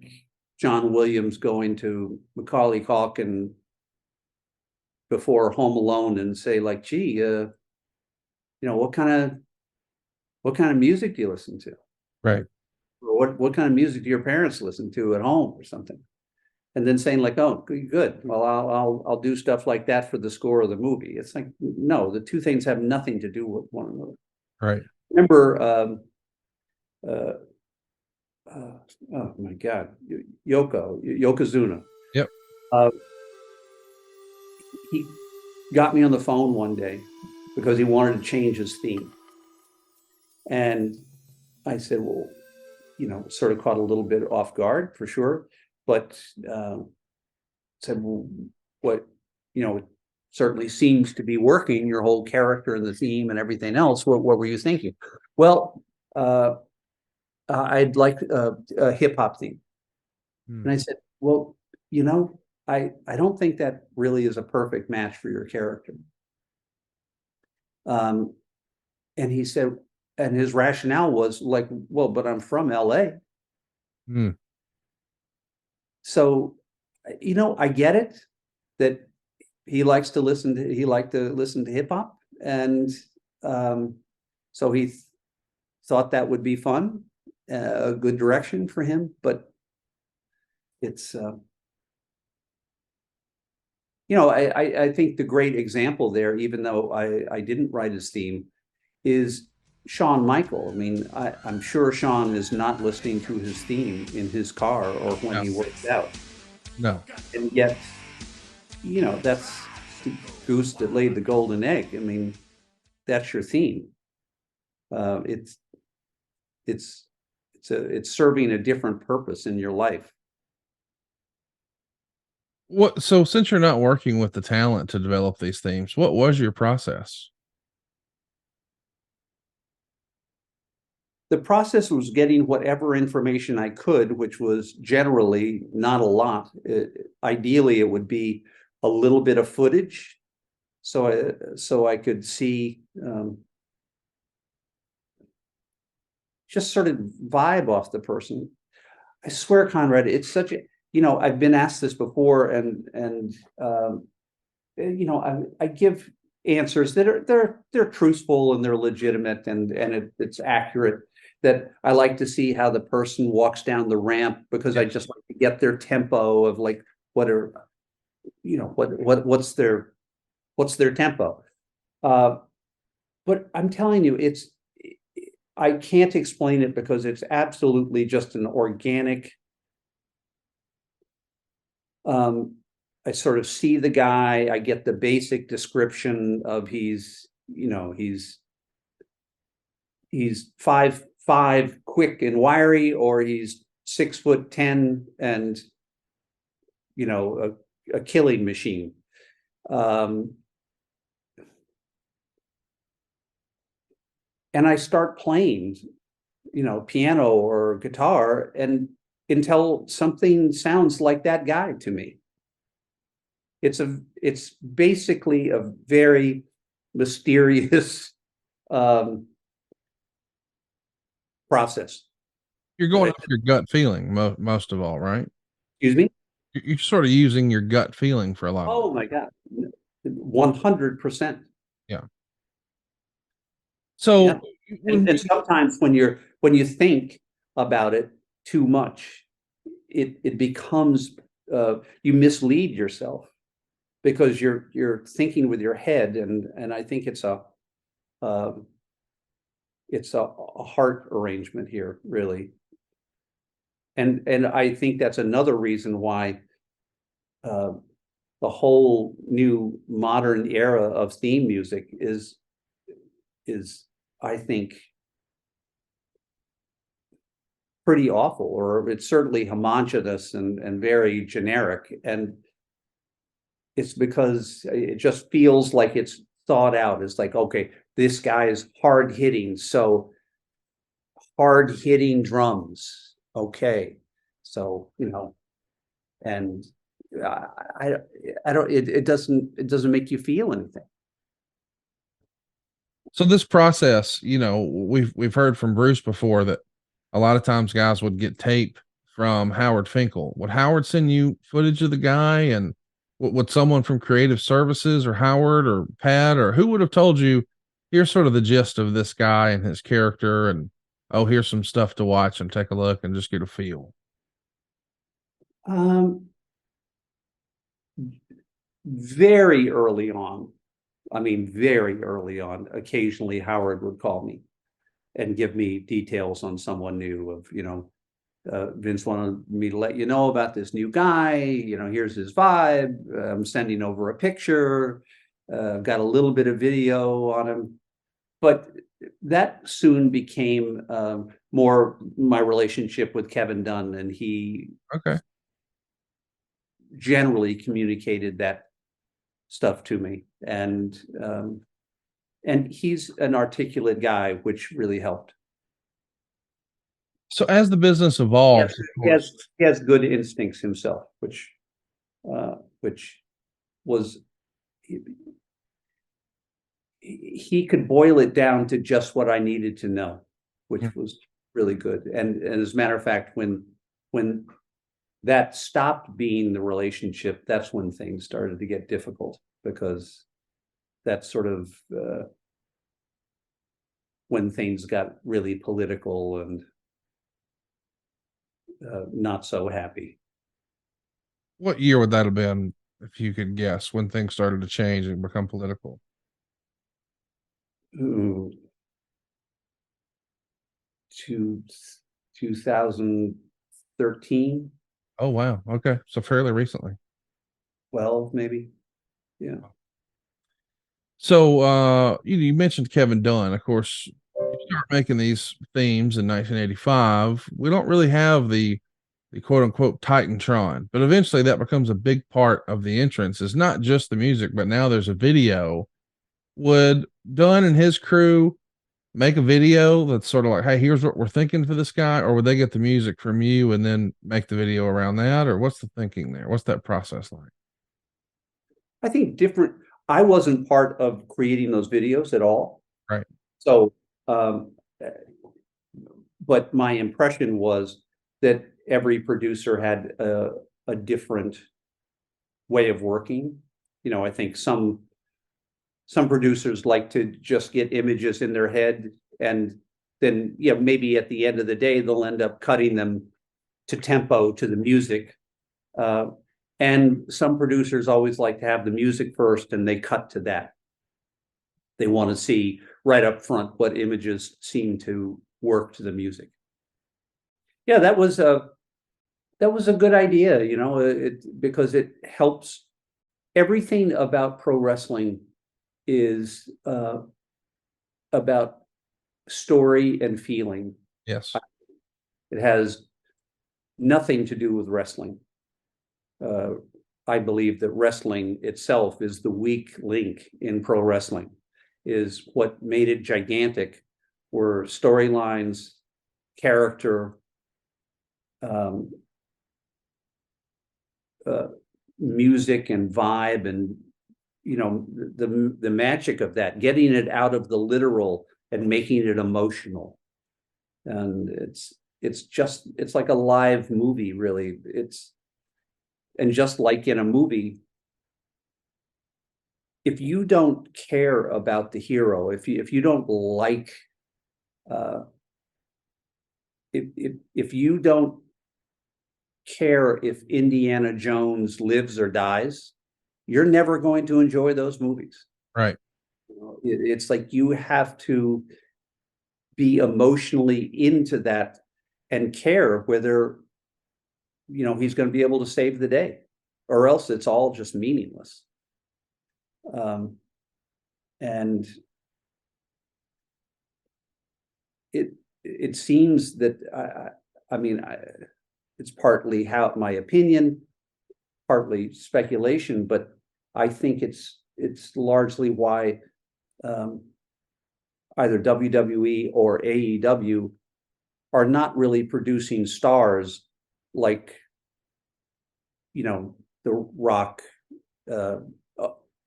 John Williams going to Macaulay Culkin before Home Alone and say like, gee, you know, what kind of music do you listen to? Right. Or what kind of music do your parents listen to at home or something? And then saying like, oh, good. Well, I'll do stuff like that for the score of the movie. It's like, no, the two things have nothing to do with one another. Right. Remember, oh my God, Yokozuna. Yep. He got me on the phone one day because he wanted to change his theme. And I said, well, you know, sort of caught a little bit off guard for sure, but said, well, what, you know, it certainly seems to be working, your whole character and the theme and everything else. What were you thinking? Well, I'd like a hip hop theme. And I said, well, you know, I don't think that really is a perfect match for your character. And he said, and his rationale was like, well, but I'm from LA. So, you know, I get it that he liked to listen to hip hop. And so he thought that would be fun, a good direction for him, but it's, you know, I think the great example there, even though I didn't write his theme, is Shawn Michael. I mean, I'm sure Shawn is not listening to his theme in his car or when he works out. No. And yet, you know, that's the goose that laid the golden egg. I mean, that's your theme. It's serving a different purpose in your life. So since you're not working with the talent to develop these themes, what was your process? The process was getting whatever information I could, which was generally not a lot. Ideally, it would be a little bit of footage, so I could see, just sort of vibe off the person. I swear, Conrad, it's such a, you know, I've been asked this before, and I give answers that are they're truthful and they're legitimate and it's accurate. That I like to see how the person walks down the ramp because I just like to get their tempo of like what are what's their tempo. But I'm telling you, I can't explain it because it's absolutely just an organic. I sort of see the guy, I get the basic description of he's 5'5", quick and wiry, or he's 6'10" and a killing machine. And I start playing, piano or guitar, and until something sounds like that guy to me. It's basically a very mysterious process. You're going off your gut feeling most of all, right? Excuse me? You're sort of using your gut feeling for a lot of Oh it. my God. 100%. Yeah. So Yeah. And sometimes when you think about it too much, it becomes you mislead yourself because you're thinking with your head, and I think it's a heart arrangement here, really. And I think that's another reason why the whole new modern era of theme music is I think pretty awful, or it's certainly homogenous and very generic. And it's because it just feels like it's thought out. It's like, okay, this guy is hard hitting, so hard hitting drums. Okay. So, and I don't, it doesn't make you feel anything. So this process, we've heard from Bruce before that a lot of times guys would get tape from Howard Finkel. Would Howard send you footage of the guy, and would someone from creative services or Howard or Pat, or who would have told you, here's sort of the gist of this guy and his character, and oh, here's some stuff to watch and take a look and just get a feel? Very early on, very early on, occasionally Howard would call me and give me details on someone new of, Vince wanted me to let you know about this new guy, here's his vibe. I'm sending over a picture. Got a little bit of video on him, but that soon became more my relationship with Kevin Dunn, and he Okay. generally communicated that stuff to me, and he's an articulate guy, which really helped. So as the business evolves, He has good instincts himself, which was he could boil it down to just what I needed to know, which was really good. And as a matter of fact, when that stopped being the relationship, that's when things started to get difficult, because that's sort of when things got really political and not so happy. what year would that have been, if you could guess, when things started to change and become political? Ooh, 2013, Oh, wow. Okay. So fairly recently. 12, maybe. Yeah. So you mentioned Kevin Dunn. Of course, you start making these themes in 1985. We don't really have the quote unquote Titantron, but eventually that becomes a big part of the entrance. It's not just the music, but now there's a video. Would Dunn and his crew make a video that's sort of like, hey, here's what we're thinking for this guy, or would they get the music from you and then make the video around that, or what's the thinking there? What's that process like? I think different. I wasn't part of creating those videos at all. Right. So, but my impression was that every producer had a different way of working. I think some producers like to just get images in their head, and then maybe at the end of the day they'll end up cutting them to tempo, to the music. And some producers always like to have the music first and they cut to that. They want to see right up front what images seem to work to the music. Yeah, that was a good idea, because it helps. Everything about pro wrestling is about story and feeling. Yes. It has nothing to do with wrestling. I believe that wrestling itself is the weak link in pro wrestling. Is what made it gigantic were storylines, character, music and vibe, and the magic of that, getting it out of the literal and making it emotional. And it's like a live movie, really. And just like in a movie, if you don't care about the hero, if you don't like, if you don't care if Indiana Jones lives or dies, you're never going to enjoy those movies. Right. It's like you have to be emotionally into that and care whether he's going to be able to save the day, or else it's all just meaningless. And it seems that it's partly my opinion, partly speculation, but I think it's largely why either WWE or AEW are not really producing stars like The Rock,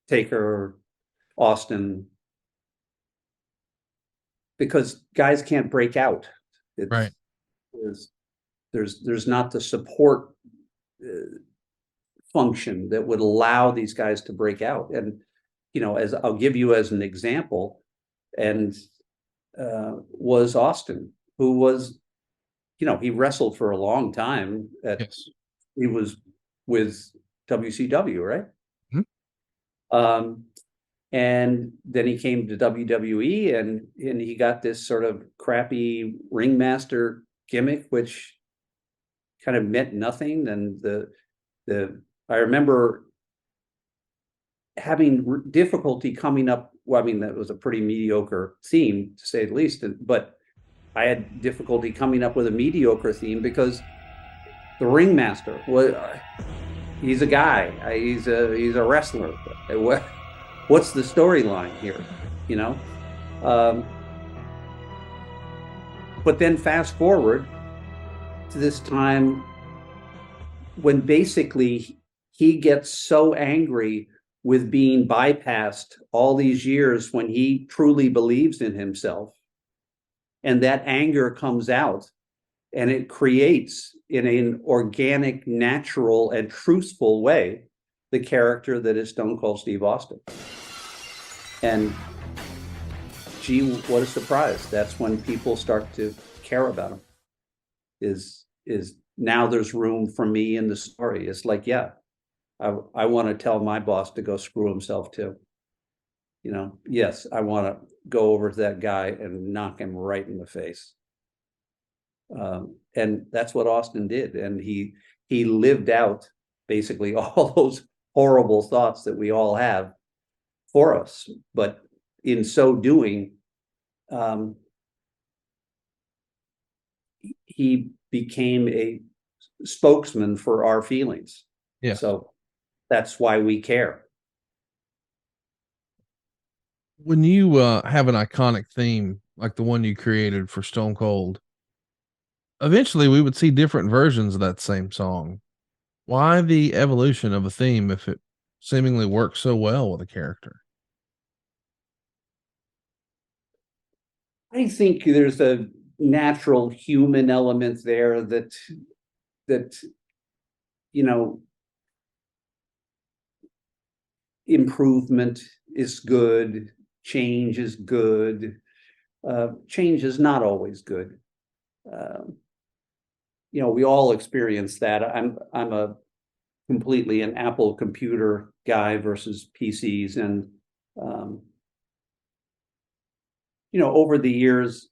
Taker, Austin, because guys can't break out. Right. There's not the support function that would allow these guys to break out. And as I'll give you as an example, and was Austin, who was he wrestled for a long time Yes. he was with WCW, right? Mm-hmm. And then he came to WWE, and he got this sort of crappy ringmaster gimmick, which kind of meant nothing. And I remember having difficulty coming up. Well, that was a pretty mediocre theme, to say the least. But I had difficulty coming up with a mediocre theme because the ringmaster was he's a guy, he's a wrestler. What's the storyline here? But then fast forward to this time when basically he gets so angry with being bypassed all these years, when he truly believes in himself, and that anger comes out, and it creates, in an organic, natural, and truthful way, the character that is Stone Cold Steve Austin. And gee, what a surprise. That's when people start to care about him. Is now there's room for me in the story. It's like, yeah, I want to tell my boss to go screw himself too. Yes, I want to go over to that guy and knock him right in the face. And that's what Austin did. And he lived out basically all those horrible thoughts that we all have for us. But in so doing, he became a spokesman for our feelings. Yeah. So that's why we care. When you have an iconic theme like the one you created for Stone Cold, eventually we would see different versions of that same song. Why the evolution of a theme if it seemingly works so well with a character? I think there's a natural human element there that improvement is good, change is good. Change is not always good. We all experience that. I'm a completely an Apple computer guy versus PCs, and over the years,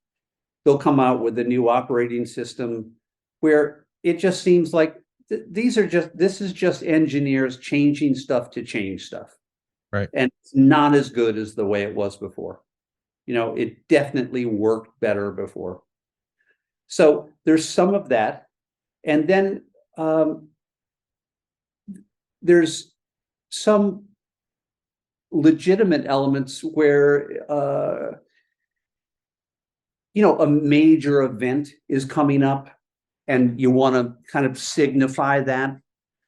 they'll come out with a new operating system where it just seems like this is just engineers changing stuff to change stuff. Right. And it's not as good as the way it was before. It definitely worked better before. So there's some of that. And then there's some legitimate elements where, a major event is coming up and you want to kind of signify that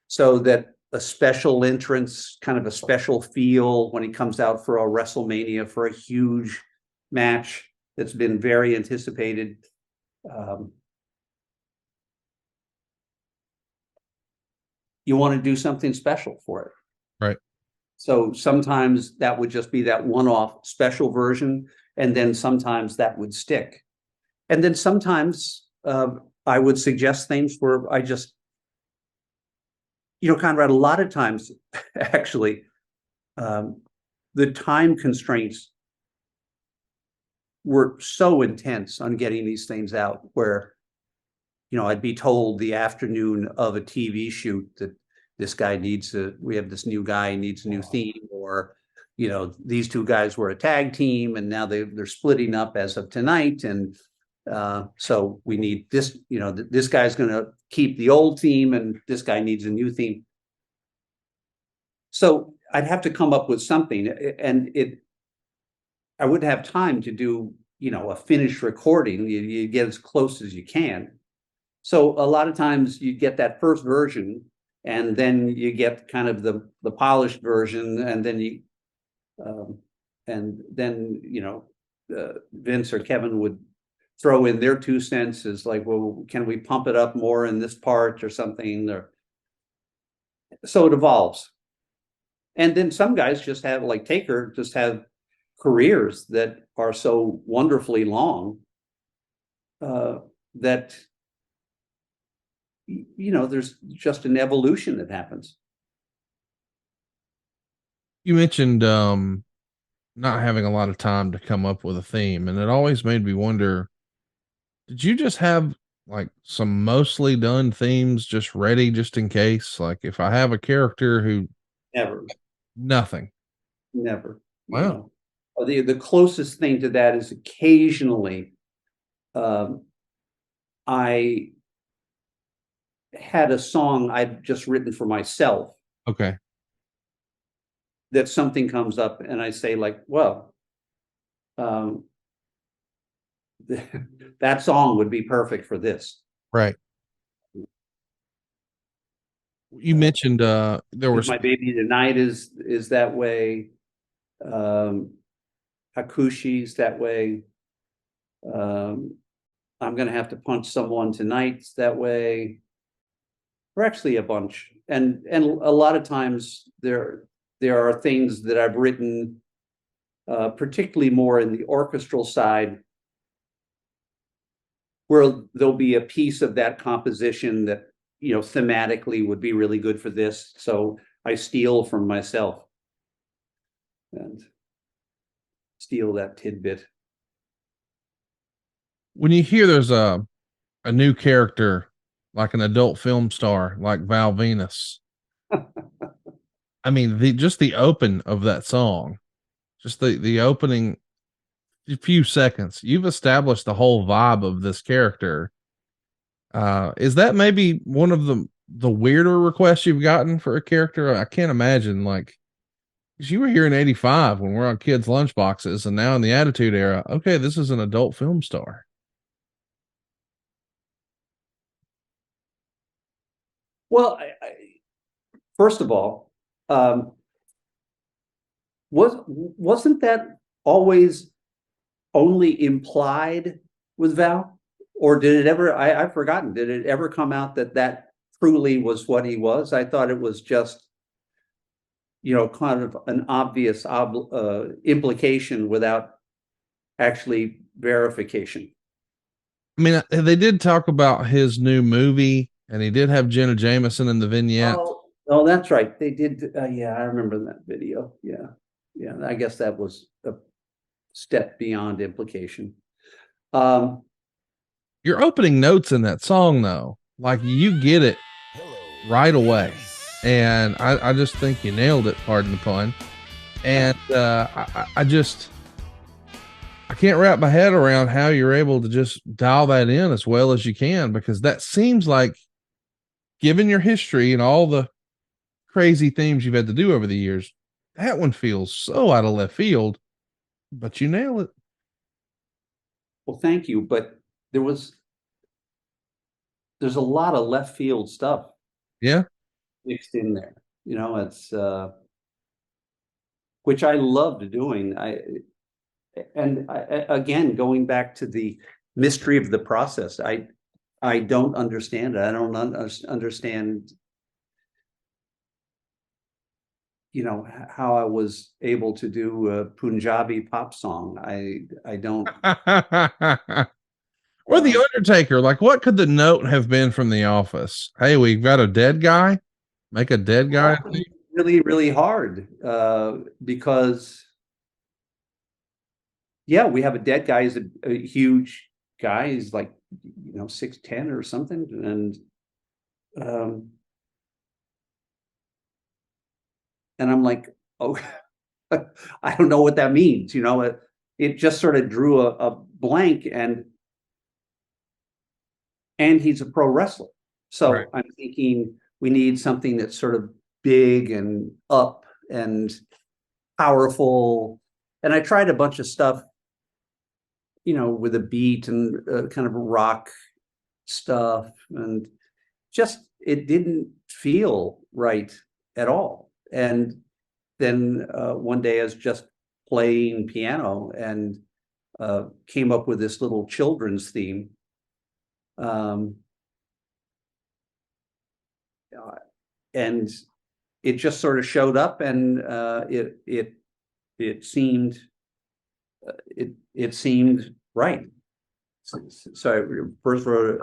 so that a special entrance, kind of a special feel when he comes out for a WrestleMania for a huge match that's been very anticipated. You want to do something special for it. Right. So sometimes that would just be that one-off special version, and then sometimes that would stick. And then sometimes I would suggest things where I just, Conrad, a lot of times, actually, the time constraints were so intense on getting these things out where, I'd be told the afternoon of a TV shoot that this guy we have this new guy needs a new theme, or, these two guys were a tag team and now they're splitting up as of tonight. And so we need this, this guy's going to keep the old theme and this guy needs a new theme. So I'd have to come up with something, and I wouldn't have time to do, a finished recording. You get as close as you can. So a lot of times you get that first version, and then you get kind of the polished version, and then Vince or Kevin would throw in their 2 cents as like, well, can we pump it up more in this part or something? Or so it evolves. And then some guys just have, like Taker, just have careers that are so wonderfully long that there's just an evolution that happens. You mentioned not having a lot of time to come up with a theme, and it always made me wonder, did you just have like some mostly done themes just ready just in case? Like if I have a character who Never. Nothing. Never. Wow. The closest thing to that is occasionally I had a song I'd just written for myself. Okay. That something comes up and I say like, well, that song would be perfect for this. Right. You mentioned there was My Baby Tonight is that way. Hakushi's that way. I'm gonna have to punch someone tonight's that way. We're actually a bunch, and a lot of times there are things that I've written, particularly more in the orchestral side, where there'll be a piece of that composition that thematically would be really good for this. So I steal from myself and steal that tidbit. When you hear there's a new character, like an adult film star, like Val Venus, I mean, just the open of that song, just the opening few seconds, you've established the whole vibe of this character. Is that maybe one of the weirder requests you've gotten for a character? I can't imagine, like, 'cause you were here in '85 when we're on kids' lunchboxes, and now in the Attitude Era, okay, this is an adult film star. Well, first of all, wasn't that always only implied with Val? Or did it ever, I've forgotten, did it ever come out that truly was what he was? I thought it was just kind of an obvious implication without actually verification. I mean, they did talk about his new movie, and he did have Jenna Jameson in the vignette. Oh, that's right. They did. Yeah, I remember that video. Yeah. Yeah. I guess that was a step beyond implication. Your opening notes in that song, though, like you get it right away. And I just think you nailed it, pardon the pun. And I can't wrap my head around how you're able to just dial that in as well as you can, because that seems like, given your history and all the crazy themes you've had to do over the years, that one feels so out of left field, but you nail it. Well, thank you. But there's a lot of left field stuff. Yeah. Mixed in there. It's which I loved doing. Again, going back to the mystery of the process, I don't understand it. I don't understand, how I was able to do a Punjabi pop song. I don't. Or the Undertaker. Like, what could the note have been from The Office? Hey, we've got a dead guy. Make a dead guy. Really, really hard because, yeah, we have a dead guy. He's a huge guy. He's like, 6'10" or something, and I'm like, oh, I don't know what that means. It just sort of drew a blank, and he's a pro wrestler. So Right. I'm thinking we need something that's sort of big and up and powerful. And I tried a bunch of stuff, with a beat and kind of rock stuff, and just it didn't feel right at all. And then one day I was just playing piano and came up with this little children's theme. And it just sort of showed up, and it seemed it seemed right. So I first wrote it.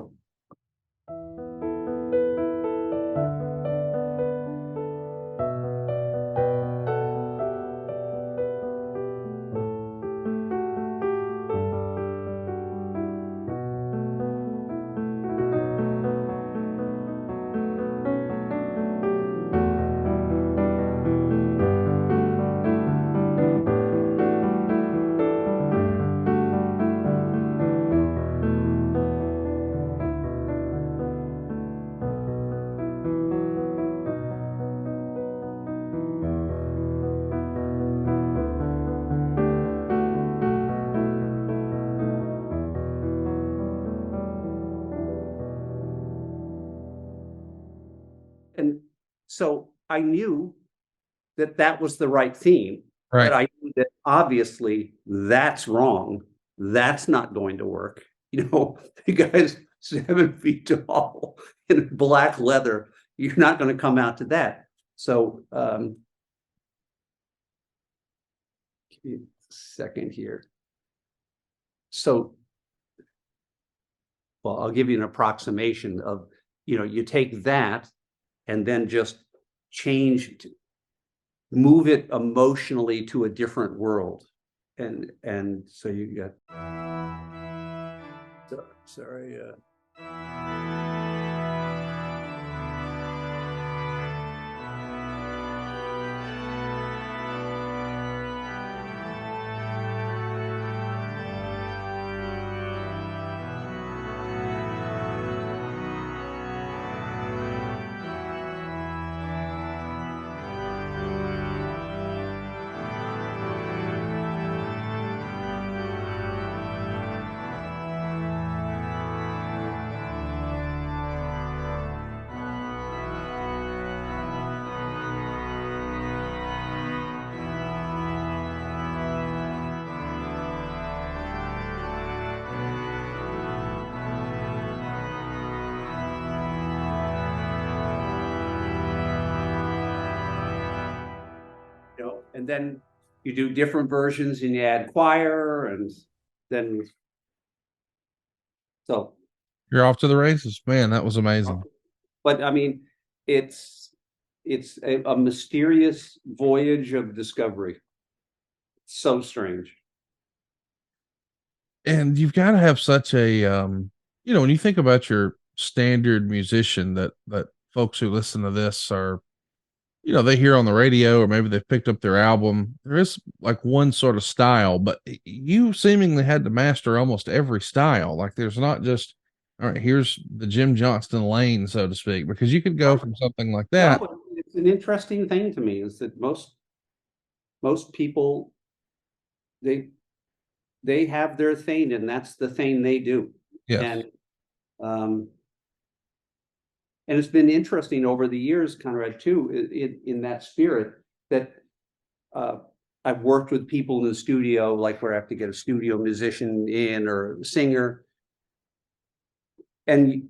And so I knew that was the right theme, Right. but I knew that obviously that's wrong. That's not going to work. The guy's 7 feet tall in black leather. You're not going to come out to that. So give me a second here. So, well, I'll give you an approximation of, you take that and then just move it emotionally to a different world. And so you get, sorry. and then you do different versions and you add choir, and then so. You're off to the races, man. That was amazing. But I mean, it's a mysterious voyage of discovery. So strange. And you've got to have such a, you know, when you think about your standard musician that folks who listen to this are, you know, they hear on the radio or maybe they've picked up their album. There is like one sort of style, but you seemingly had to master almost every style. Like there's not just, all right, here's the Jim Johnston lane, so to speak, because you could go from something like that. No, it's an interesting thing to me is that most people, they have their thing, and that's the thing they do. Yes. And it's been interesting over the years, Conrad, too, in that spirit that I've worked with people in the studio, like where I have to get a studio musician in or a singer, and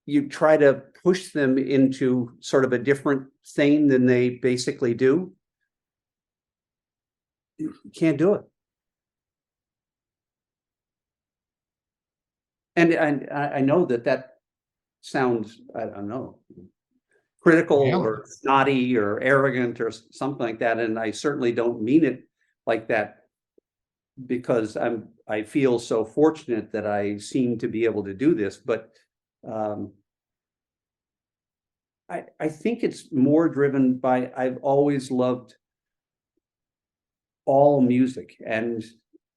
you try to push them into sort of a different thing than they basically do. You can't do it. And I know that sounds, I don't know, critical or snotty or arrogant or something like that. And I certainly don't mean it like that, because I feel so fortunate that I seem to be able to do this. But I think it's more driven by, I've always loved all music. And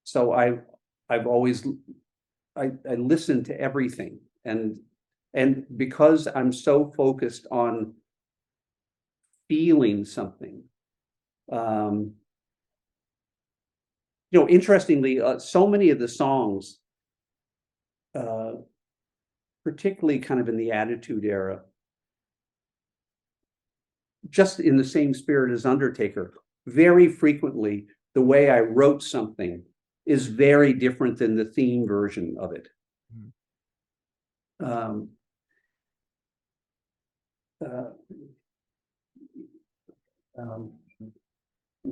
so I've always, I listen to everything. And because I'm so focused on feeling something, you know, interestingly, so many of the songs, particularly kind of in the Attitude era, just in the same spirit as Undertaker, very frequently, the way I wrote something is very different than the theme version of it.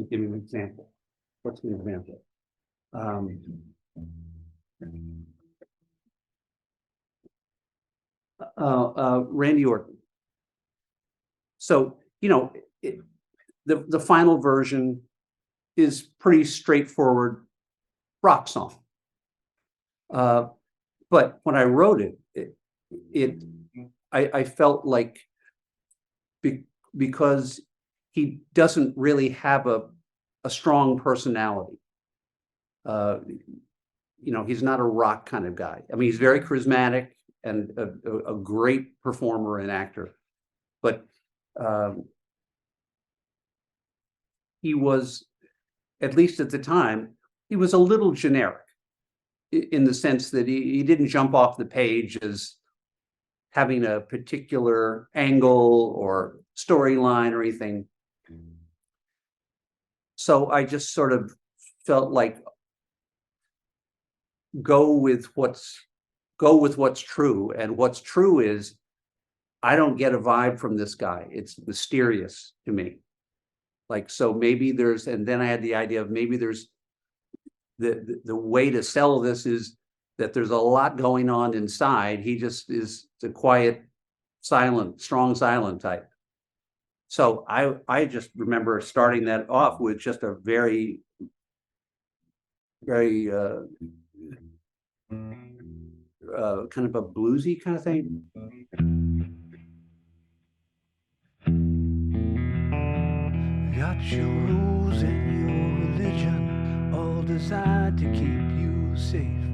Give me an example. What's an example? Randy Orton. So, you know, the final version is pretty straightforward rock song. But when I wrote it, I felt like because he doesn't really have a strong personality. You know, he's not a rock kind of guy. I mean, he's very charismatic and a great performer and actor, but he was, at least at the time, he was a little generic in the sense that he didn't jump off the page as having a particular angle or storyline or anything. So I just sort of felt like go with what's true. And what's true is I don't get a vibe from this guy. It's mysterious to me. Like, so maybe there's, and then I had the idea of maybe there's the way to sell this is that there's a lot going on inside. He just is the quiet, silent, strong, silent type. So I just remember starting that off with just a very, very kind of a bluesy kind of thing. Got your rules and your religion, all designed to keep you safe.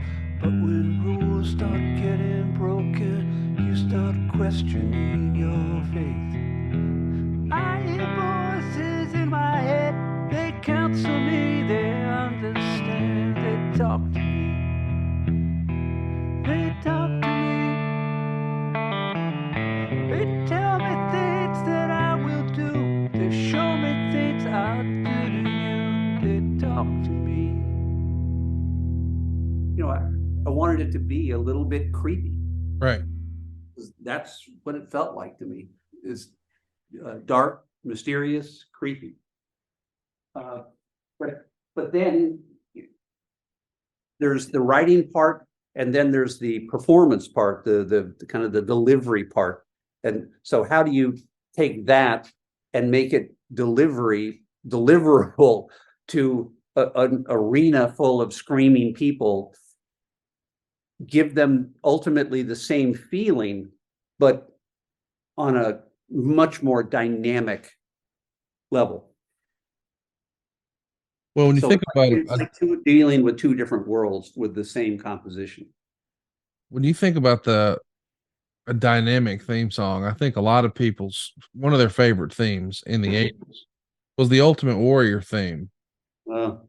But when rules start getting broken, you start questioning your faith. I hear voices in my head, they counsel me, they understand, they talk to me. They talk to me. They tell me things that I will do. They show me things I'll do to you. They talk to me. You know, I wanted it to be a little bit creepy. Right. That's what it felt like to me, is dark, mysterious, creepy. But then there's the writing part, and then there's the performance part, the kind of the delivery part. And so how do you take that and make it deliverable to an arena full of screaming people, give them ultimately the same feeling, but on a much more dynamic level? Well, when you So think about it's like dealing with two different worlds with the same composition. when you think about a dynamic theme song, I think a lot of people's one of their favorite themes in the 80s was the Ultimate Warrior theme.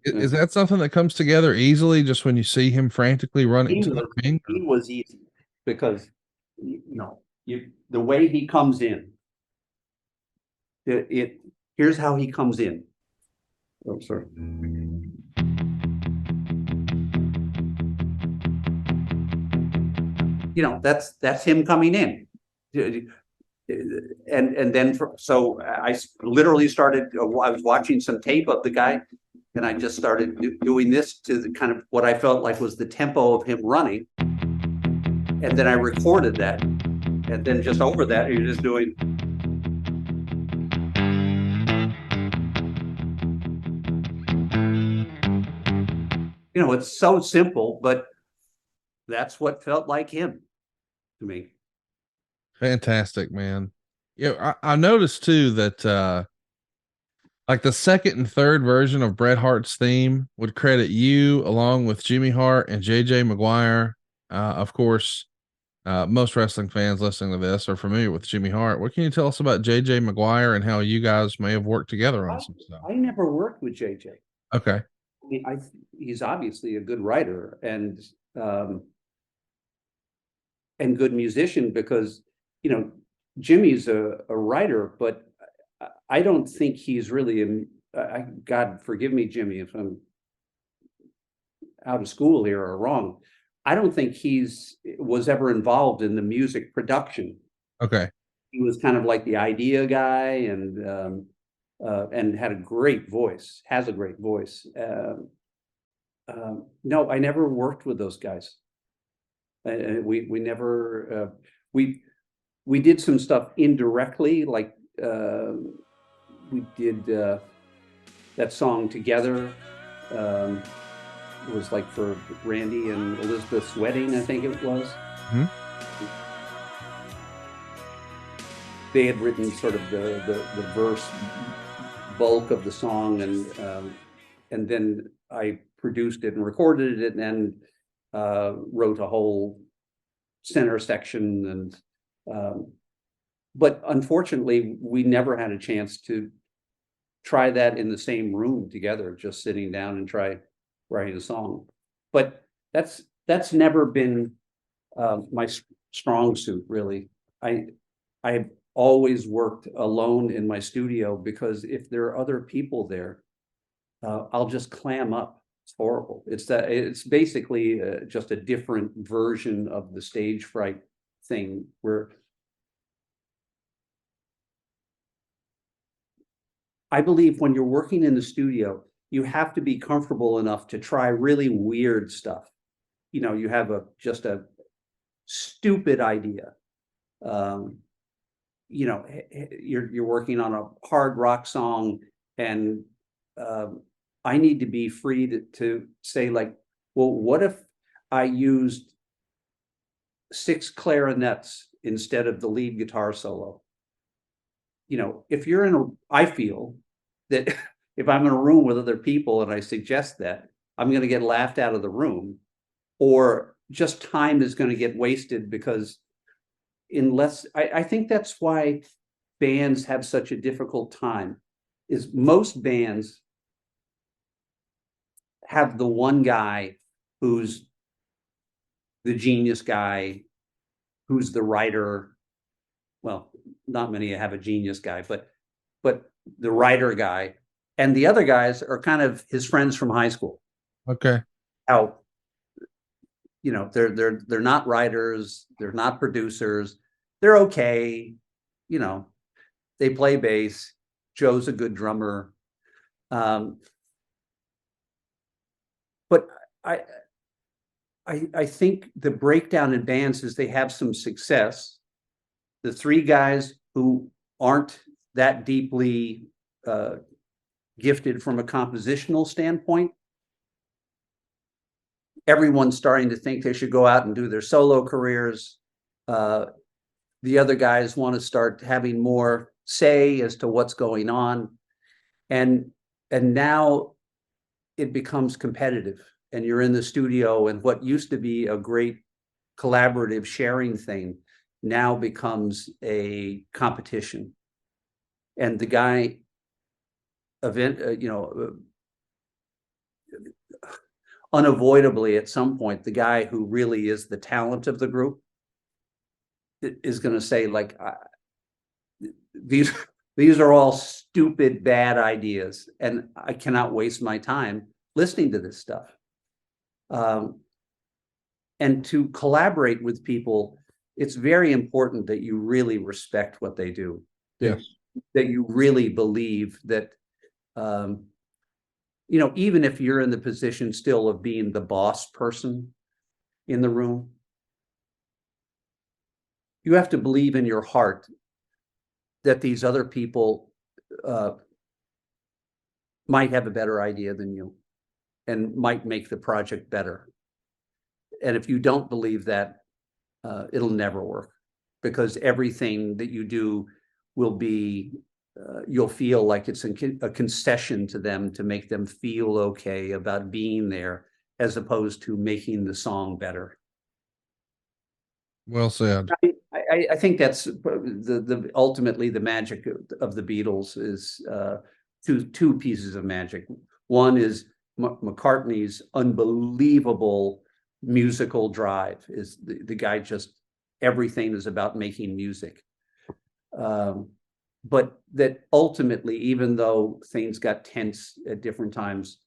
Is that something that comes together easily just when you see him frantically running to the ring? He was easy because the way he comes in, here's how he comes in. Oh, sorry. That's him coming in. And then so I literally started, I was watching some tape of the guy, and I just started doing this to the kind of what I felt like was the tempo of him running. And then I recorded that. And then just over that, you're just doing. It's so simple, but that's what felt like him to me. Fantastic, man. Yeah, I noticed too that like the second and third version of Bret Hart's theme would credit you along with Jimmy Hart and JJ McGuire. Of course, most wrestling fans listening to this are familiar with Jimmy Hart. What can you tell us about JJ McGuire and how you guys may have worked together on some stuff? I never worked with JJ. Okay. He's obviously a good writer and good musician, because Jimmy's a writer, but I don't think he's really God forgive me, Jimmy, if I'm out of school here or wrong. I don't think was ever involved in the music production. Okay. He was kind of like the idea guy, and had a great voice, has a great voice. No, I never worked with those guys. We never, we did some stuff indirectly, like we did that song together. It was like for Randy and Elizabeth's wedding, I think it was. Mm-hmm. They had written sort of the verse bulk of the song, and then I produced it and recorded it, and wrote a whole center section, and but unfortunately we never had a chance to try that in the same room together, just sitting down and try writing a song. But that's never been my strong suit, really. I've always worked alone in my studio, because if there are other people there, I'll just clam up. It's horrible. It's basically just a different version of the stage fright thing, where I believe when you're working in the studio, you have to be comfortable enough to try really weird stuff. You have just a stupid idea. You're working on a hard rock song, and I need to be free to say, like, well, what if I used 6 clarinets instead of the lead guitar solo? If you're I feel that if I'm in a room with other people and I suggest that, I'm going to get laughed out of the room, or just time is going to get wasted, because I think that's why bands have such a difficult time, is most bands have the one guy who's the genius guy, who's the writer. Well, not many have a genius guy, but the writer guy, and the other guys are kind of his friends from high school. Okay. How, they're not writers, they're not producers, they're okay, they play bass. Joe's a good drummer. But I think the breakdown in bands is they have some success. The three guys who aren't that deeply gifted from a compositional standpoint, everyone's starting to think they should go out and do their solo careers. The other guys want to start having more say as to what's going on. And now it becomes competitive, and you're in the studio, and what used to be a great collaborative sharing thing now becomes a competition. And the guy unavoidably at some point, the guy who really is the talent of the group is going to say, like, these are all stupid, bad ideas, and I cannot waste my time listening to this stuff. And to collaborate with people, it's very important that you really respect what they do. Yes. That you really believe that, even if you're in the position still of being the boss person in the room, you have to believe in your heart that these other people might have a better idea than you and might make the project better. And if you don't believe that, it'll never work, because everything that you do will be, you'll feel like it's a concession to them to make them feel okay about being there, as opposed to making the song Well said. better.I think that's the ultimately the magic of the Beatles is two pieces of magic. One is McCartney's unbelievable musical drive. Is the guy just, everything is about making music. But that ultimately, even though things got tense at different times,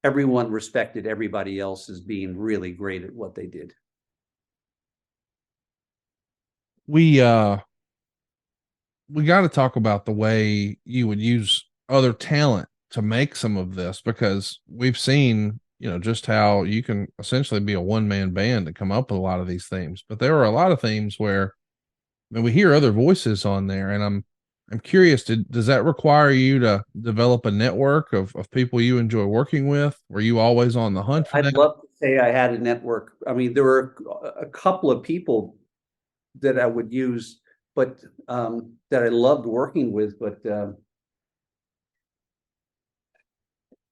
everyone respected everybody else as being really great at what they did. We got to talk about the way you would use other talent to make some of this, because we've seen, just how you can essentially be a one-man band to come up with a lot of these themes. But there are a lot of themes where, we hear other voices on there, and I'm curious, does that require you to develop a network of people you enjoy working with? Were you always on the hunt for I'd that? love to say I had a network. I mean, there were a couple of people that I would use, but that I loved working with, but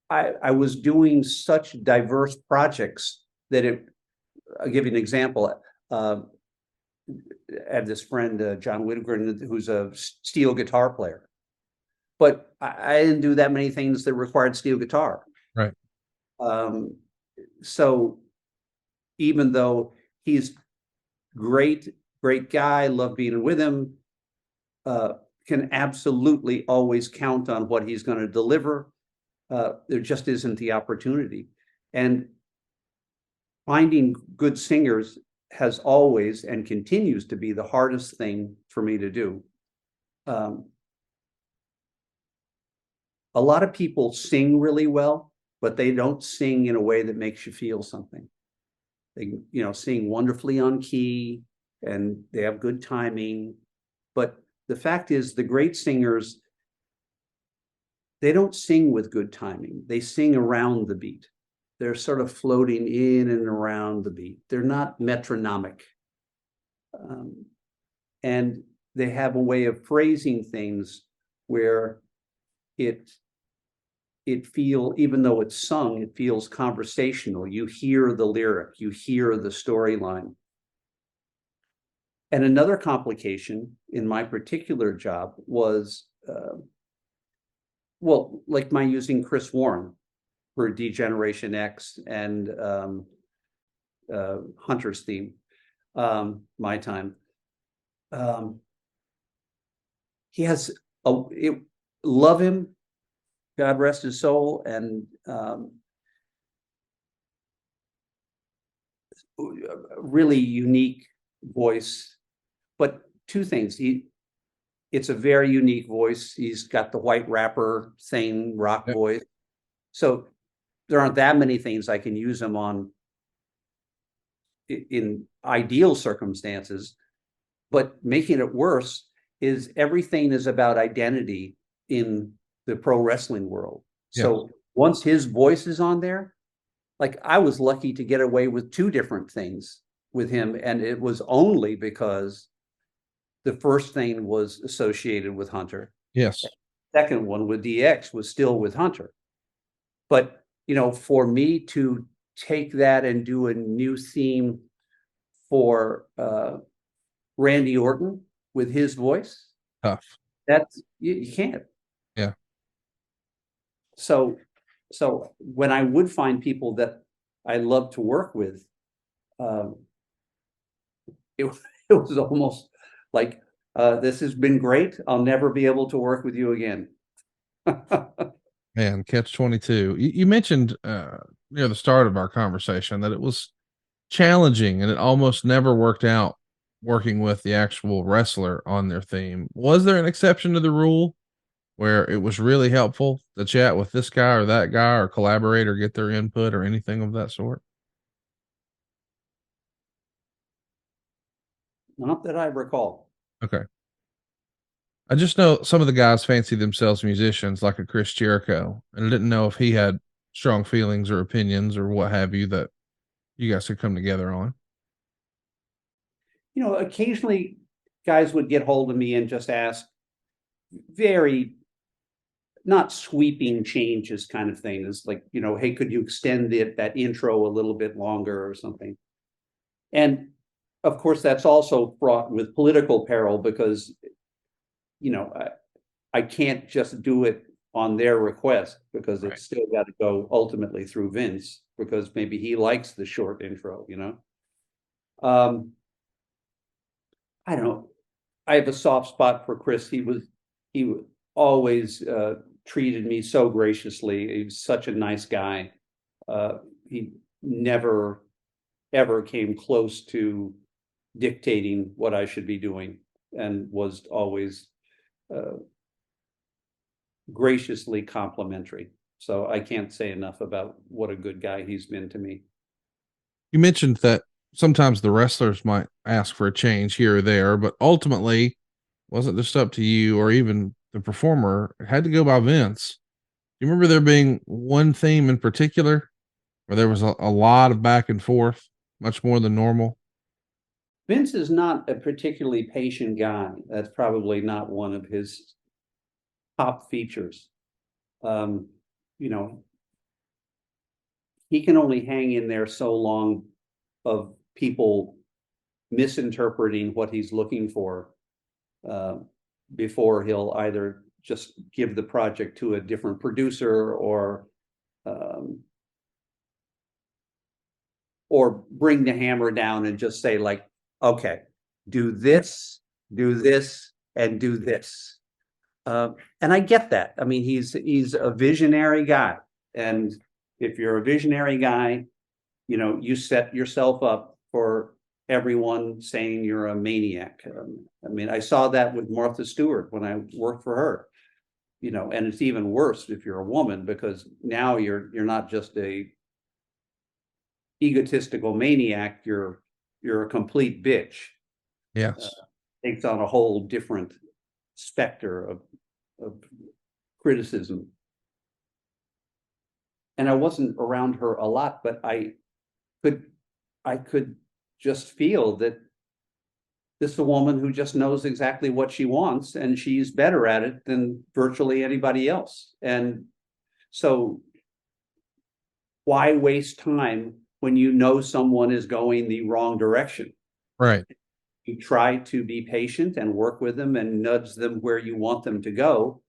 I was doing such diverse projects that I'll give you an example. I have this friend, John Whitaker, who's a steel guitar player, but I didn't do that many things that required steel guitar. Right. So even though he's great guy, love being with him, can absolutely always count on what he's going to deliver. There just isn't the opportunity. And finding good singers has always and continues to be the hardest thing for me to do. A lot of people sing really well, but they don't sing in a way that makes you feel something. They, sing wonderfully on key, and they have good timing. But the fact is, the great singers, they don't sing with good timing. They sing around the beat. They're sort of floating in and around the beat. They're not metronomic. And they have a way of phrasing things where it even though it's sung, it feels conversational. You hear the lyric, you hear the storyline. And another complication in my particular job was, like my using Chris Warren for D-Generation X and Hunter's theme, My Time. He has love him, God rest his soul, and really unique voice. But two things: it's a very unique voice. He's got the white rapper, sane rock Yep. voice. So there aren't that many things I can use him on in ideal circumstances. But making it worse is everything is about identity in the pro wrestling world. So once his voice is on there, like I was lucky to get away with 2 different things with him. And it was only because the first thing was associated with Hunter. Yes. Second one with DX was still with Hunter. But, you know, for me to take that and do a new theme for Randy Orton with his voice, Tough. that's you can't. Yeah. So when I would find people that I love to work with, it was almost like, this has been great. I'll never be able to work with you again. Man, catch 22. You mentioned near the start of our conversation that it was challenging and it almost never worked out working with the actual wrestler on their theme. Was there an exception to the rule where it was really helpful to chat with this guy or that guy or collaborate or get their input or anything of that sort? Not that I recall. Okay. I just know some of the guys fancy themselves musicians like a Chris Jericho, and I didn't know if he had strong feelings or opinions or what have you that you guys could come together on. You know, occasionally guys would get hold of me and just ask very not sweeping changes kind of thing. It's like, you know, hey, could you extend that intro a little bit longer or something? And of course, that's also fraught with political peril because, you know, I can't just do it on their request because it's still got to go ultimately through Vince because maybe he likes the short intro, you know. I don't know. I have a soft spot for Chris. He always treated me so graciously. He was such a nice guy. He never ever came close to dictating what I should be doing and was always graciously complimentary. So I can't say enough about what a good guy he's been to me. You mentioned that sometimes the wrestlers might ask for a change here or there, but ultimately it wasn't just up to you or even the performer. It had to go by Vince. Do you remember there being one theme in particular where there was a lot of back and forth, much more than normal? Vince is not a particularly patient guy. That's probably not one of his top features. You know, he can only hang in there so long of people misinterpreting what he's looking for before he'll either just give the project to a different producer or bring the hammer down and just say like, okay, do this, and do this. And I get that. I mean, he's a visionary guy. And if you're a visionary guy, you know, you set yourself up for everyone saying you're a maniac. I mean, I saw that with Martha Stewart when I worked for her, you know, and it's even worse if you're a woman because now you're not just a egotistical maniac, you're a complete bitch. Yes. Takes on a whole different specter of criticism. And I wasn't around her a lot, but I could just feel that this is a woman who just knows exactly what she wants, and she's better at it than virtually anybody else. And so why waste time when you know someone is going the wrong direction? Right. You try to be patient and work with them and nudge them where you want them to go.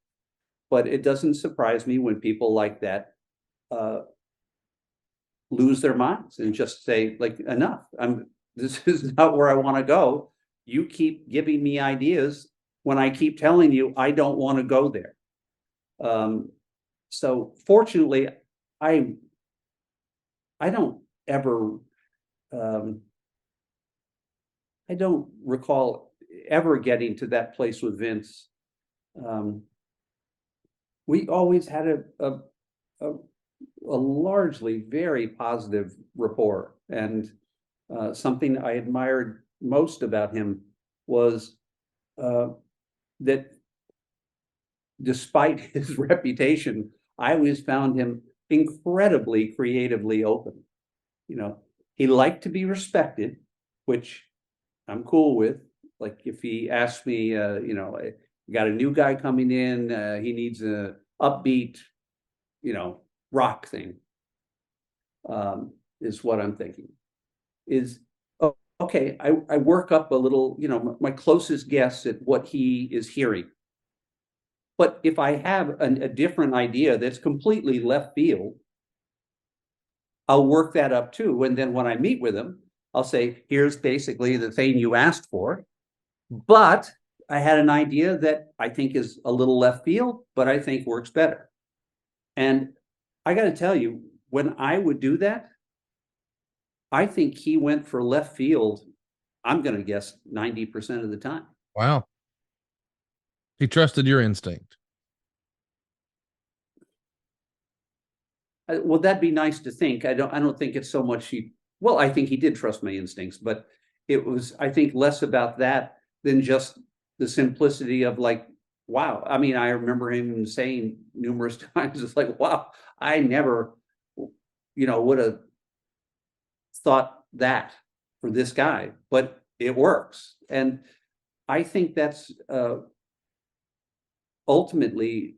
But it doesn't surprise me when people like that lose their minds and just say, like, enough. This is not where I want to go. You keep giving me ideas when I keep telling you I don't want to go there. So fortunately, I don't ever I don't recall ever getting to that place with Vince we always had a largely very positive rapport. And something I admired most about him was that despite his reputation, I always found him incredibly creatively open. You know, he liked to be respected, which I'm cool with. Like if he asked me, you know, got a new guy coming in, he needs a upbeat, you know, rock thing, is what I'm thinking. Is, oh, okay, I work up a little, you know, my closest guess at what he is hearing. But if I have a different idea that's completely left field, I'll work that up too. And then when I meet with him, I'll say, here's basically the thing you asked for, but I had an idea that I think is a little left field, but I think works better. And I got to tell you, when I would do that, I think he went for left field, I'm going to guess 90% of the time. Wow. He trusted your instinct. Well, that'd be nice to think. I don't think it's so much well, I think he did trust my instincts, but it was, I think, less about that than just the simplicity of like, wow. I mean, I remember him saying numerous times, it's like, wow, I never, you know, would have thought that for this guy, but it works. And I think that's ultimately,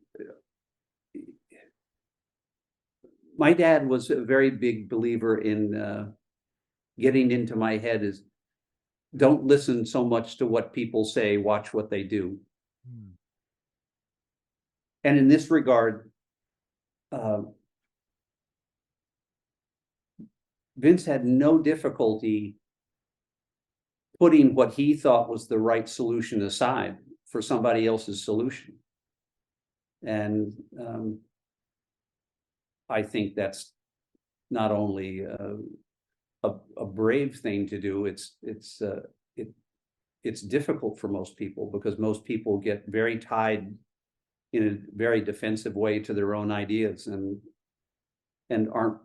my dad was a very big believer in getting into my head is don't listen so much to what people say, watch what they do. And in this regard, Vince had no difficulty putting what he thought was the right solution aside for somebody else's solution. And I think that's not only a brave thing to do, it's difficult for most people because most people get very tied in a very defensive way to their own ideas and aren't,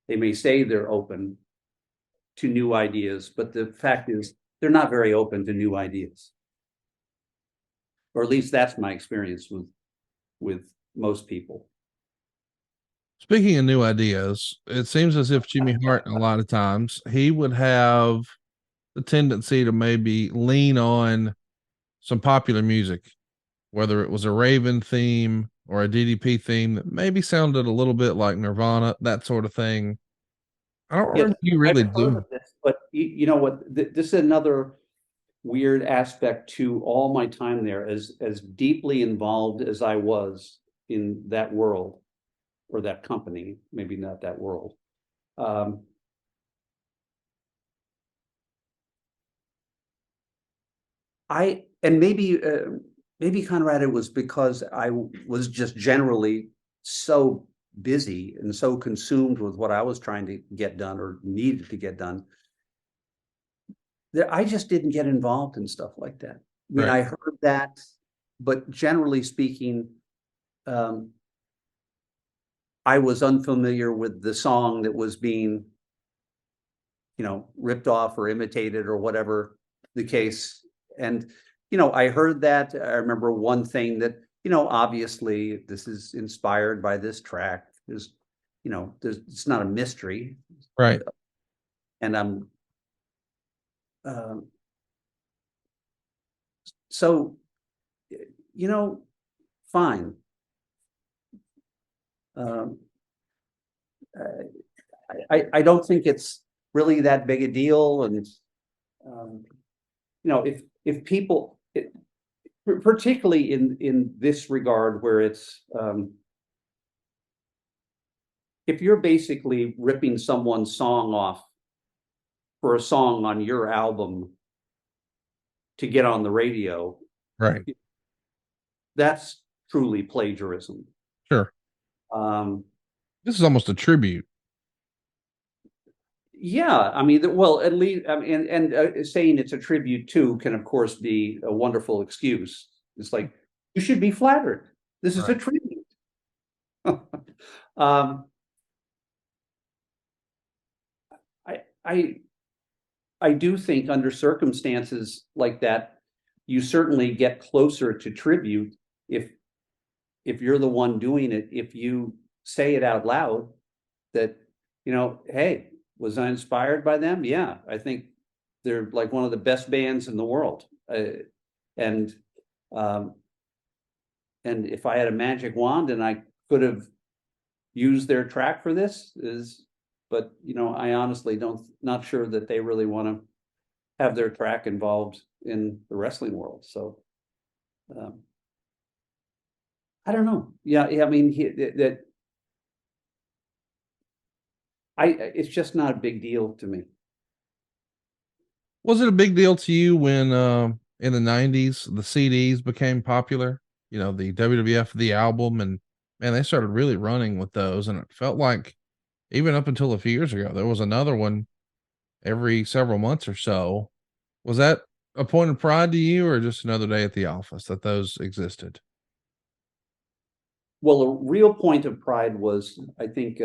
they may say they're open to new ideas, but the fact is they're not very open to new ideas. Or at least that's my experience with most people. Speaking of new ideas, it seems as if Jimmy Hart, a lot of times, he would have the tendency to maybe lean on some popular music, whether it was a Raven theme or a DDP theme that maybe sounded a little bit like Nirvana, that sort of thing. I don't remember you really do. This, but you know what? This is another weird aspect to all my time there. As deeply involved as I was in that world, or that company, maybe not that world. And maybe Conrad, it was because I was just generally so busy and so consumed with what I was trying to get done or needed to get done that I just didn't get involved in stuff like that. I mean, Right. I heard that, but generally speaking, I was unfamiliar with the song that was being, you know, ripped off or imitated or whatever the case. And, you know, I heard that. I remember one thing that, you know, obviously this is inspired by this track. There's, you know, it's not a mystery. Right. And I'm, so, you know, fine. I don't think it's really that big a deal. And, you know, if people, particularly in this regard, where it's, if you're basically ripping someone's song off for a song on your album to get on the radio, Right. that's truly plagiarism. Sure. This is almost a tribute. Yeah, I mean, well, at least, I mean, and saying it's a tribute to can, of course, be a wonderful excuse. It's like, You should be flattered. This is a Right. tribute. Um, I I do think under circumstances like that, you certainly get closer to tribute if you're the one doing it, if you say it out loud that, hey, was I inspired by them? Yeah, I think they're like one of the best bands in the world. And um, and if I had a magic wand and I could have used their track for this, but I honestly not sure that they really want to have their track involved in the wrestling world. So um, I don't know. Yeah, I mean it's just not a big deal to me. Was it a big deal to you when in the 90s the CDs became popular? You know, the WWF the album, and man, they started really running with those, and it felt like even up until a few years ago there was another one every several months or so. Was that a point of pride to you, or just another day at the office that those existed? Well, a real point of pride was, I think,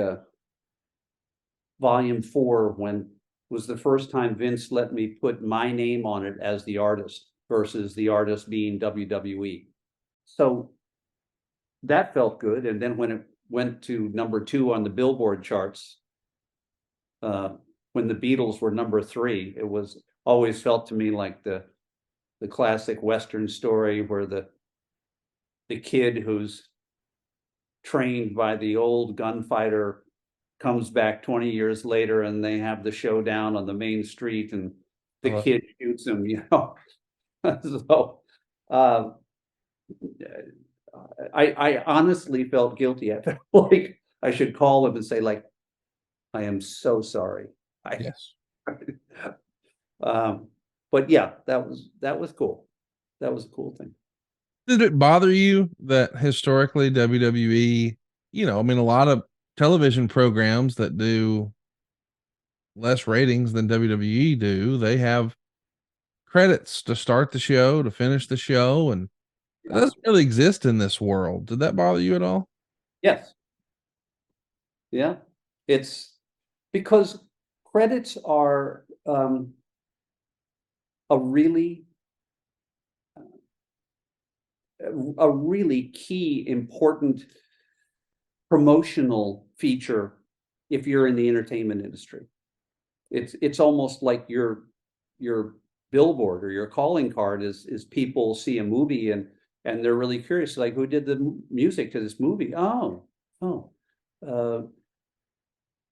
volume 4, when was the first time Vince let me put my name on it as the artist versus the artist being WWE. So that felt good. And then when it went to number 2 on the Billboard charts, when the Beatles were number 3, it was always felt to me like the classic Western story where the kid who's trained by the old gunfighter comes back 20 years later and they have the showdown on the main street and the kid shoots him, So I honestly felt guilty. I felt like I should call him and say, like, I am so sorry. Yes. But yeah, that was cool. That was a cool thing. Did it bother you that historically WWE, I mean, a lot of television programs that do less ratings than WWE do, they have credits to start the show, to finish the show, and it Yeah. doesn't really exist in this world. Did that bother you at all? Yes. Yeah. It's because credits are a really key, important promotional feature if you're in the entertainment industry. It's almost like your billboard or your calling card is people see a movie and they're really curious, like, who did the music to this movie? Oh,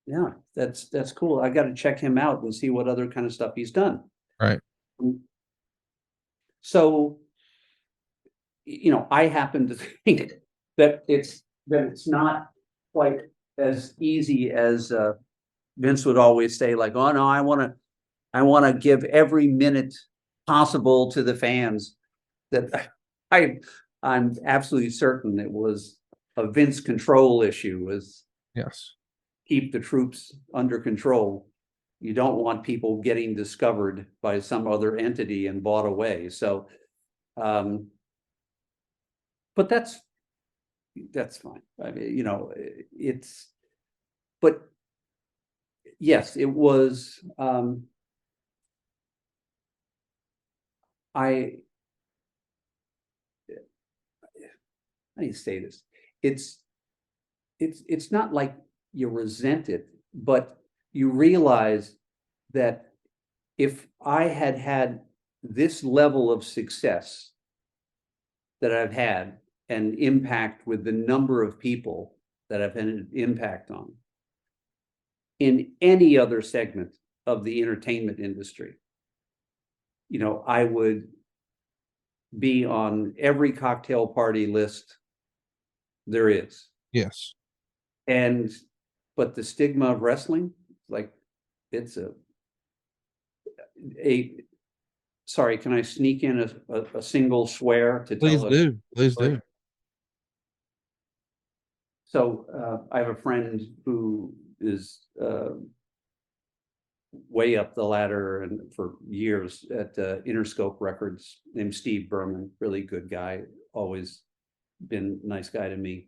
yeah, that's cool. I got to check him out and see what other kind of stuff he's done. Right. So, I happen to think that it's not quite as easy as Vince would always say, like, oh no, I want to give every minute possible to the fans. That I'm absolutely certain it was a Vince control issue, was Yes. keep the troops under control. You don't want people getting discovered by some other entity and bought away. So, but that's fine. I mean, but yes, it was, how do you say this? It's not like you resent it, but you realize that if I had had this level of success that I've had and impact with the number of people that I've had an impact on in any other segment of the entertainment industry, I would be on every cocktail party list there is. Yes. But the stigma of wrestling, like, it's sorry, can I sneak in a single swear to Please tell do. Please do. So I have a friend who is way up the ladder and for years at Interscope Records, named Steve Berman, really good guy, always been a nice guy to me.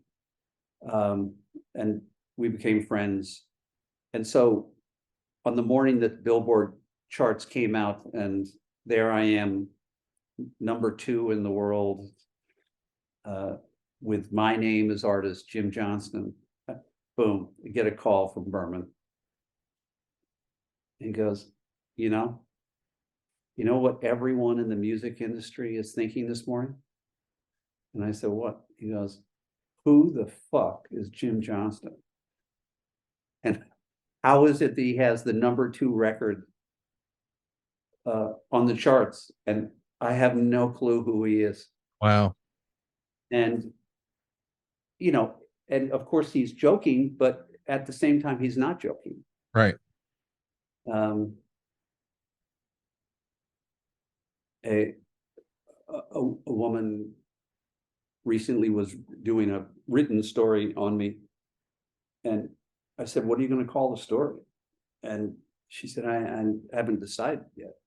And we became friends. And so on the morning that the Billboard charts came out, and there I am, #2 in the world, with my name as artist, Jim Johnston. Boom, I get a call from Berman. He goes, you know what everyone in the music industry is thinking this morning? And I said, what? He goes, who the fuck is Jim Johnston? And how is it that he has the #2 record on the charts? And I have no clue who he is. Wow. And, and of course he's joking, but at the same time, he's not joking. Right. A woman recently was doing a written story on me, and I said, what are you going to call the story? And she said, I haven't decided yet.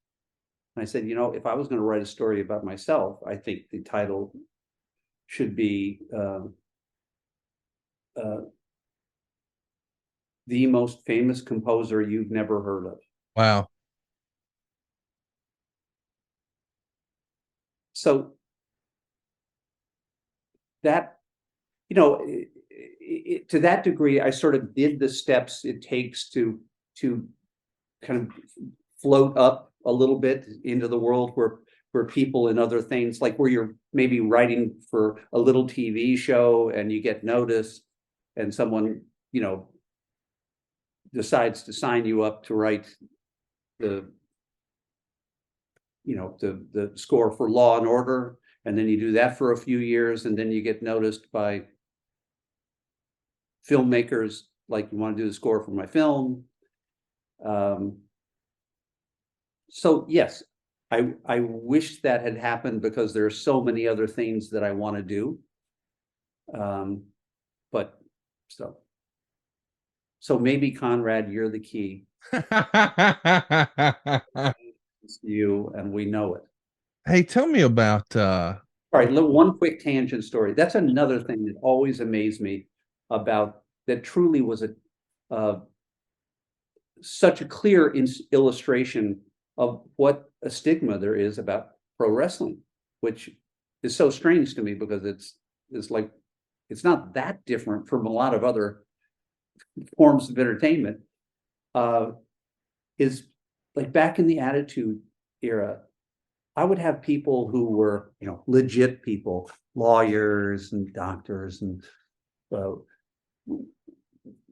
And I said, if I was going to write a story about myself, I think the title should be the most famous composer you've never heard of. Wow. So that, to that degree, I sort of did the steps it takes to kind of float up a little bit into the world where people and other things, like where you're maybe writing for a little TV show and you get noticed, and someone, decides to sign you up to write the score for Law and Order, and then you do that for a few years, and then you get noticed by filmmakers, like, you want to do the score for my film. So yes, I wish that had happened, because there are so many other things that I want to do. But so maybe, Conrad, you're the key. It's you, and we know it. Hey, tell me about All right, one quick tangent story. That's another thing that always amazed me about that. Truly was such a clear illustration of what a stigma there is about pro wrestling, which is so strange to me, because it's like, it's not that different from a lot of other forms of entertainment. Is like, back in the Attitude Era, I would have people who were, legit people, lawyers and doctors and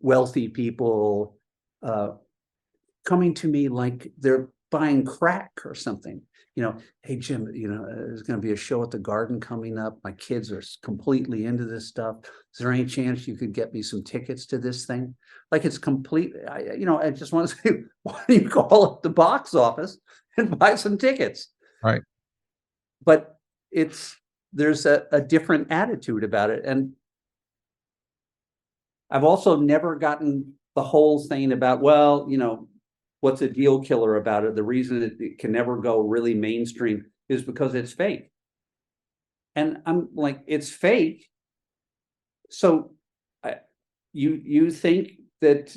wealthy people, coming to me like they're buying crack or something. Hey, Jim, there's going to be a show at the Garden coming up. My kids are completely into this stuff. Is there any chance you could get me some tickets to this thing? Like, it's complete. I just want to say, why don't you call up the box office and buy some tickets? Right. But there's a different attitude about it. And I've also never gotten the whole thing about, well, what's a deal killer about it? The reason it can never go really mainstream is because it's fake. And I'm like, it's fake. So you think that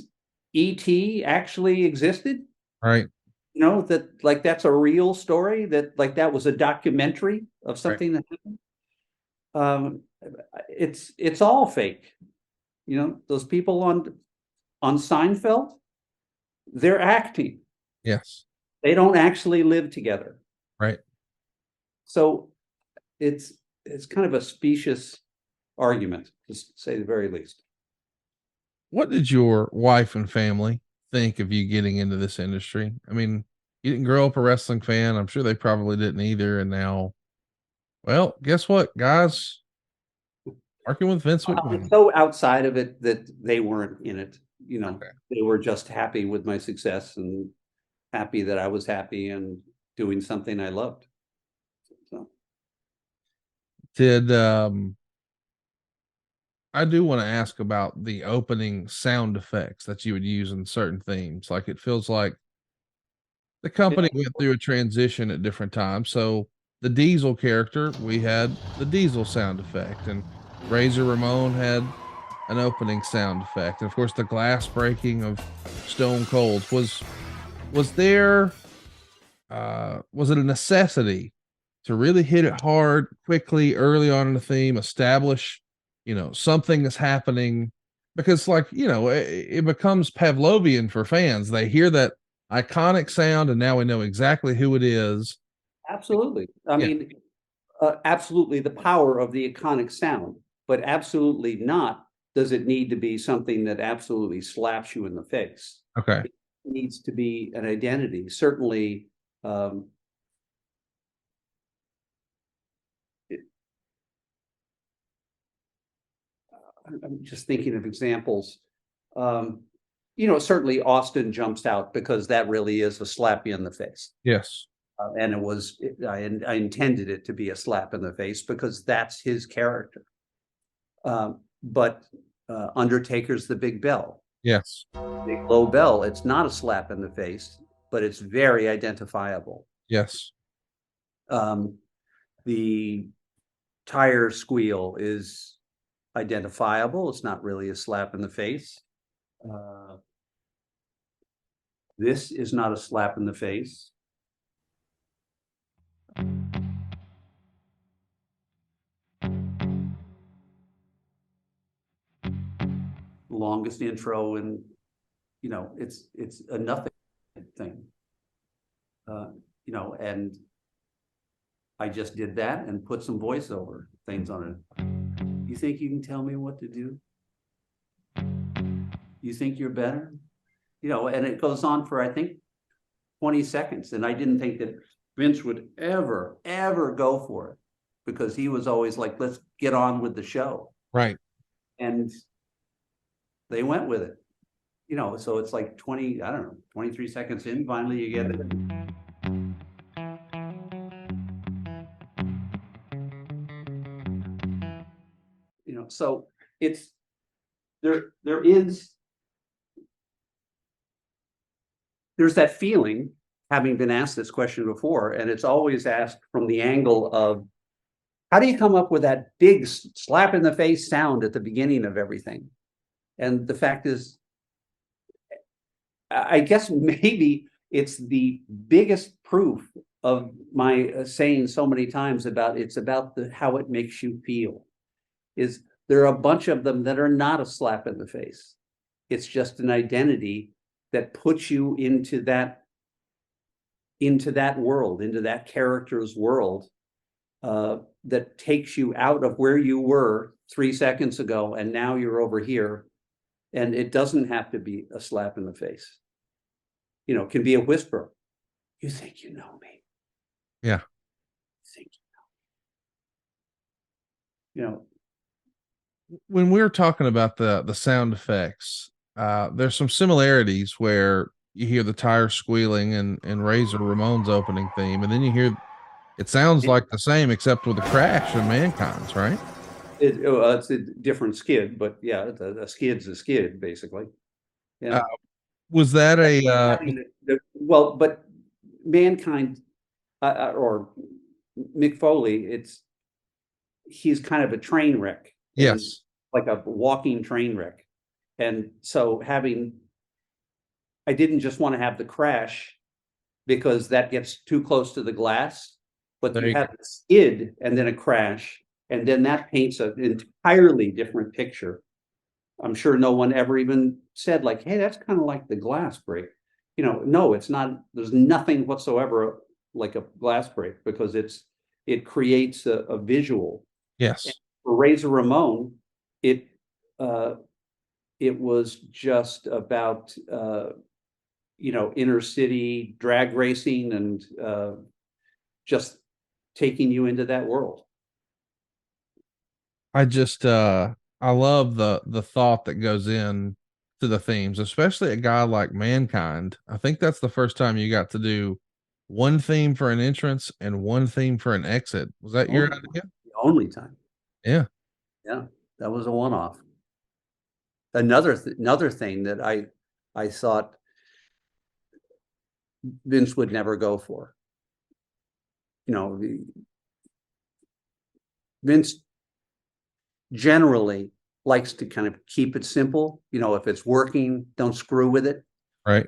E.T. actually existed? right. That, like, that's a real story, that, like, that was a documentary of something that happened. It's all fake. Those people on Seinfeld, they're acting. Yes. They don't actually live together. Right. So it's kind of a specious argument, to say the very least. What did your wife and family think of you getting into this industry? I mean, you didn't grow up a wrestling fan. I'm sure they probably didn't either. And now, well, guess what, guys? Working with Vince McMahon. So outside of it that they weren't in it, Okay. They were just happy with my success and happy that I was happy and doing something I loved. So Did I do want to ask about the opening sound effects that you would use in certain themes. Like, it feels like the company went through a transition at different times. So the Diesel character, we had the Diesel sound effect, and Razor Ramon had an opening sound effect, and of course the glass breaking of Stone Cold. Was there was it a necessity to really hit it hard quickly early on in the theme, establish, something is happening? Because, like, it becomes Pavlovian for fans. They hear that iconic sound and now we know exactly who it is. Absolutely. I Yeah. mean, absolutely the power of the iconic sound, but absolutely not does it need to be something that absolutely slaps you in the face. Okay. It needs to be an identity. Certainly, I'm just thinking of examples. Certainly Austin jumps out because that really is a slap you in the face. Yes. And I intended it to be a slap in the face because that's his character. But Undertaker's The Big Bell. Yes. Big low bell, it's not a slap in the face, but it's very identifiable. Yes. The tire squeal is identifiable. It's not really a slap in the face. This is not a slap in the face. Longest intro, and it's a nothing thing. And I just did that and put some voiceover things on it. You think you can tell me what to do? You think you're better? And it goes on for, I think, 20 seconds. And I didn't think that Vince would ever go for it, because he was always like, let's get on with the show. Right. And they went with it. So it's like 23 seconds in, finally you get it. So it's there's that feeling, having been asked this question before, and it's always asked from the angle of, how do you come up with that big slap in the face sound at the beginning of everything? And the fact is, I guess maybe it's the biggest proof of my saying so many times about how it makes you feel. Is there are a bunch of them that are not a slap in the face. It's just an identity that puts you into that world, into that character's world, that takes you out of where you were 3 seconds ago, and now you're over here. And it doesn't have to be a slap in the face. It can be a whisper. You think you know me? Yeah. You think you know? When we're talking about the sound effects, there's some similarities where you hear the tire squealing in Razor Ramon's opening theme, and then you hear it sounds like the same except with the crash in Mankind's, right? It's a different skid, but yeah, a skid's a skid, basically. Yeah. Was that a well, but Mankind, or Mick Foley, he's kind of a train wreck. yes, Like a walking train wreck. And so I didn't just want to have the crash because that gets too close to the glass, but There you you have a skid and then a crash, and then that paints an entirely different picture. I'm sure no one ever even said, like, hey, that's kind of like the glass break. No, it's not. There's nothing whatsoever like a glass break, because it creates a visual. yes. And for Razor Ramon, it was just about inner city drag racing and just taking you into that world. I just I love the thought that goes in to the themes, especially a guy like Mankind. I think that's the first time you got to do one theme for an entrance and one theme for an exit. Was that your idea? The only time. Yeah. Yeah, that was a one-off. Another thing that I thought Vince would never go for. Vince generally likes to kind of keep it simple. You know, if it's working, don't screw with it. Right.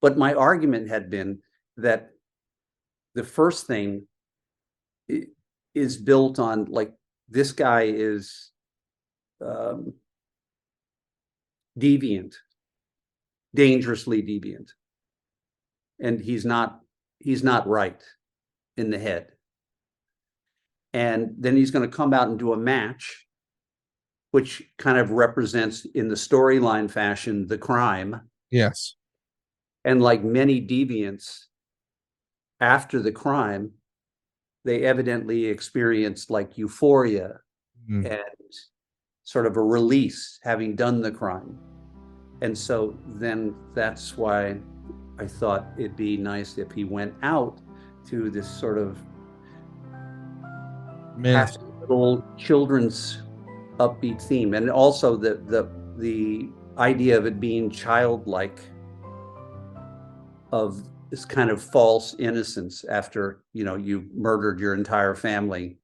But my argument had been that the first thing is built on, like, this guy is deviant, dangerously deviant, and he's not right in the head. And then he's going to come out and do a match, which kind of represents, in the storyline fashion, the crime. Yes. And like many deviants, after the crime, they evidently experienced like euphoria and sort of a release, having done the crime. And so then that's why I thought it'd be nice if he went out to this sort of happy little children's upbeat theme, and also the idea of it being childlike, of this kind of false innocence after, you know, you murdered your entire family,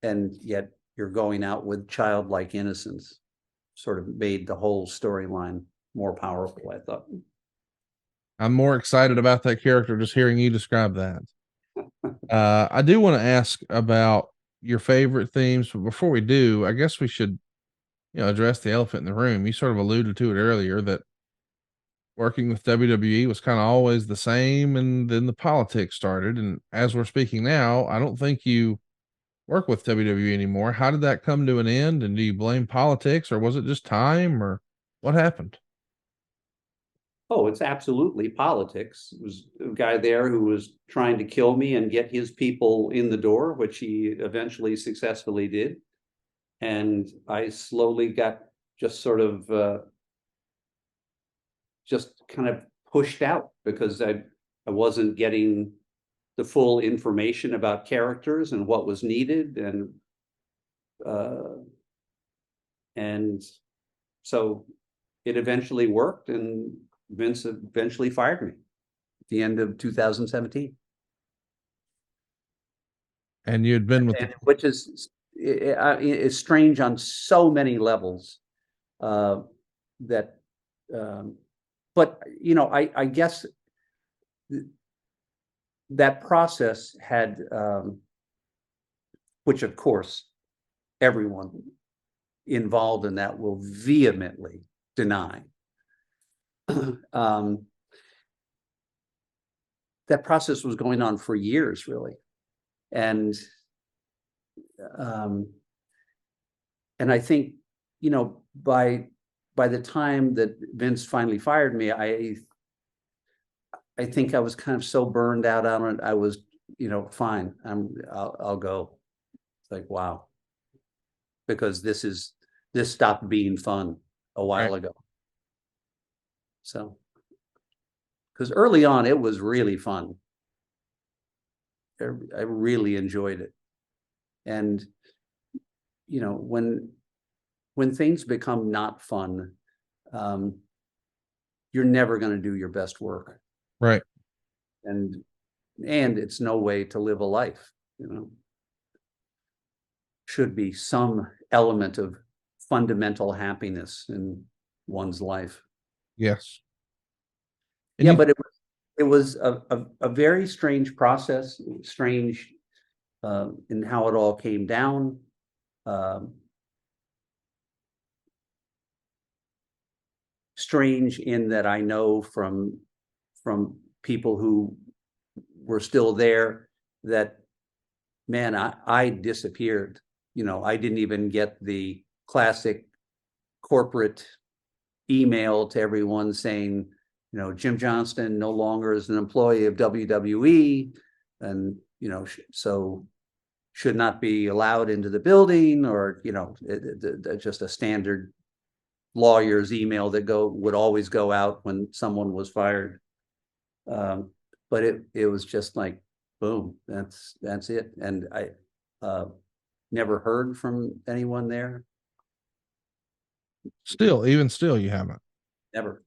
and yet you're going out with childlike innocence, sort of made the whole storyline more powerful, I thought. I'm more excited about that character just hearing you describe that. I do want to ask about your favorite themes, but before we do, I guess we should, address the elephant in the room. You sort of alluded to it earlier that working with WWE was kind of always the same, and then the politics started. And as we're speaking now, I don't think you work with WWE anymore. How did that come to an end? And do you blame politics, or was it just time, or what happened? Oh, it's absolutely politics. It was a guy there who was trying to kill me and get his people in the door, which he eventually successfully did. And I slowly got just sort of just kind of pushed out, because I wasn't getting the full information about characters and what was needed. And so it eventually worked, and Vince eventually fired me at the end of 2017. And you had been with which is it's strange on so many levels. But I guess that process had, which of course everyone involved in that will vehemently deny. That process was going on for years, really. And I think, by the time that Vince finally fired me, I think I was kind of so burned out on it. I was, fine. I'll go. It's like, wow, because this stopped being fun a while ago. So, because early on it was really fun. I really enjoyed it. And, when things become not fun, you're never going to do your best work. Right. And it's no way to live a life, Should be some element of fundamental happiness in one's life. Yes. And but it was a very strange process, strange in how it all came down. Strange in that I know from people who were still there that, man, I disappeared. I didn't even get the classic corporate email to everyone saying, Jim Johnston no longer is an employee of WWE, and, so should not be allowed into the building, or, just a standard lawyer's email that would always go out when someone was fired. But it was just like, boom, that's it. And I never heard from anyone there. Even still, you haven't. Never.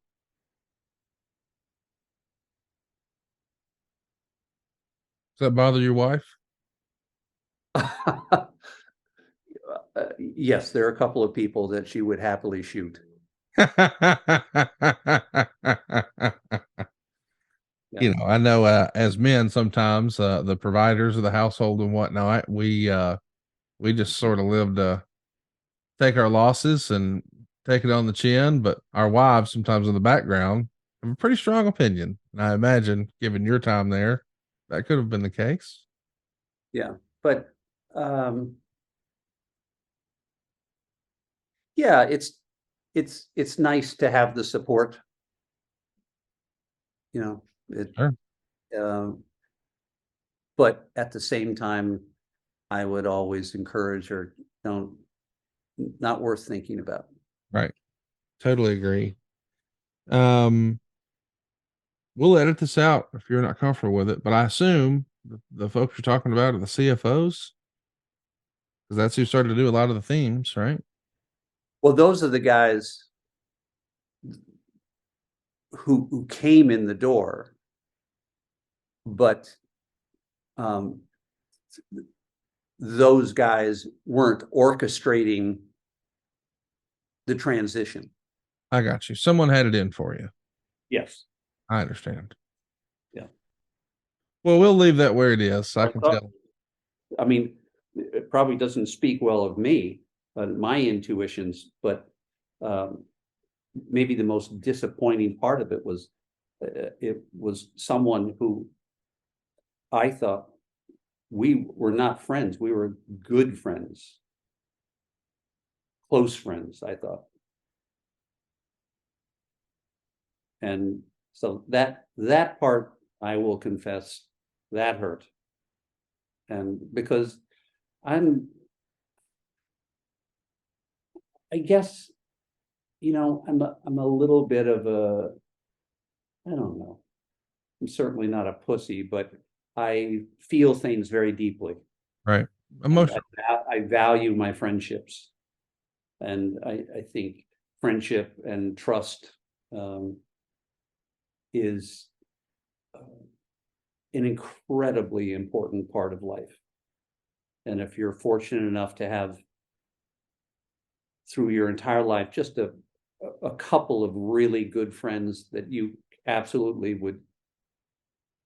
Does that bother your wife? Yes, there are a couple of people that she would happily shoot. You know, I know as men sometimes the providers of the household and whatnot, we just sort of live to take our losses and take it on the chin, but our wives sometimes in the background have a pretty strong opinion. And I imagine, given your time there, that could have been the case. Yeah, but yeah, it's nice to have the support. You know, Sure. But at the same time, I would always encourage her, don't, not worth thinking about. Right. Totally agree. Um, we'll edit this out if you're not comfortable with it, but I assume the folks you're talking about are the CFOs, because that's who started to do a lot of the themes, right? Well, those are the guys who came in the door, but those guys weren't orchestrating the transition. I got you. Someone had it in for you. Yes. I understand. Yeah. Well, we'll leave that where it is. I can tell. I mean, it probably doesn't speak well of me, my intuitions, but maybe the most disappointing part of it was someone who I thought we were not friends. We were good friends, close friends, I thought. And so that part, I will confess, that hurt. And because I guess, you know, I'm a little bit of a, I don't know. I'm certainly not a pussy, but I feel things very deeply. Right. Emotional. I value my friendships. And I think friendship and trust is an incredibly important part of life. And if you're fortunate enough to have through your entire life just a couple of really good friends that you absolutely would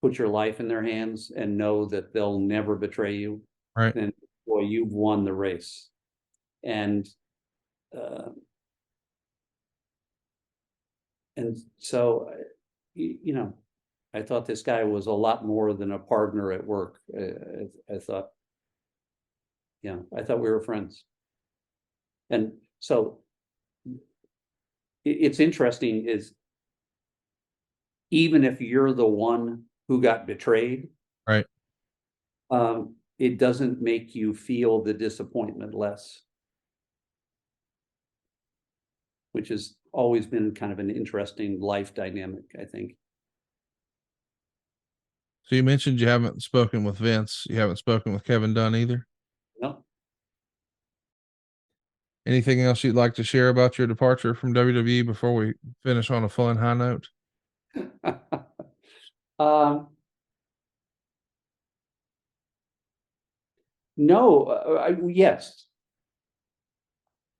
put your life in their hands and know that they'll never betray you, Right. then boy, you've won the race. And so, you know, I thought this guy was a lot more than a partner at work. I thought, yeah, I thought we were friends. And so it's interesting is even if you're the one who got betrayed, Right. It doesn't make you feel the disappointment less, which has always been kind of an interesting life dynamic, I think. So you mentioned you haven't spoken with Vince. You haven't spoken with Kevin Dunn either. No. Anything else you'd like to share about your departure from WWE before we finish on a fun high note? No, yes.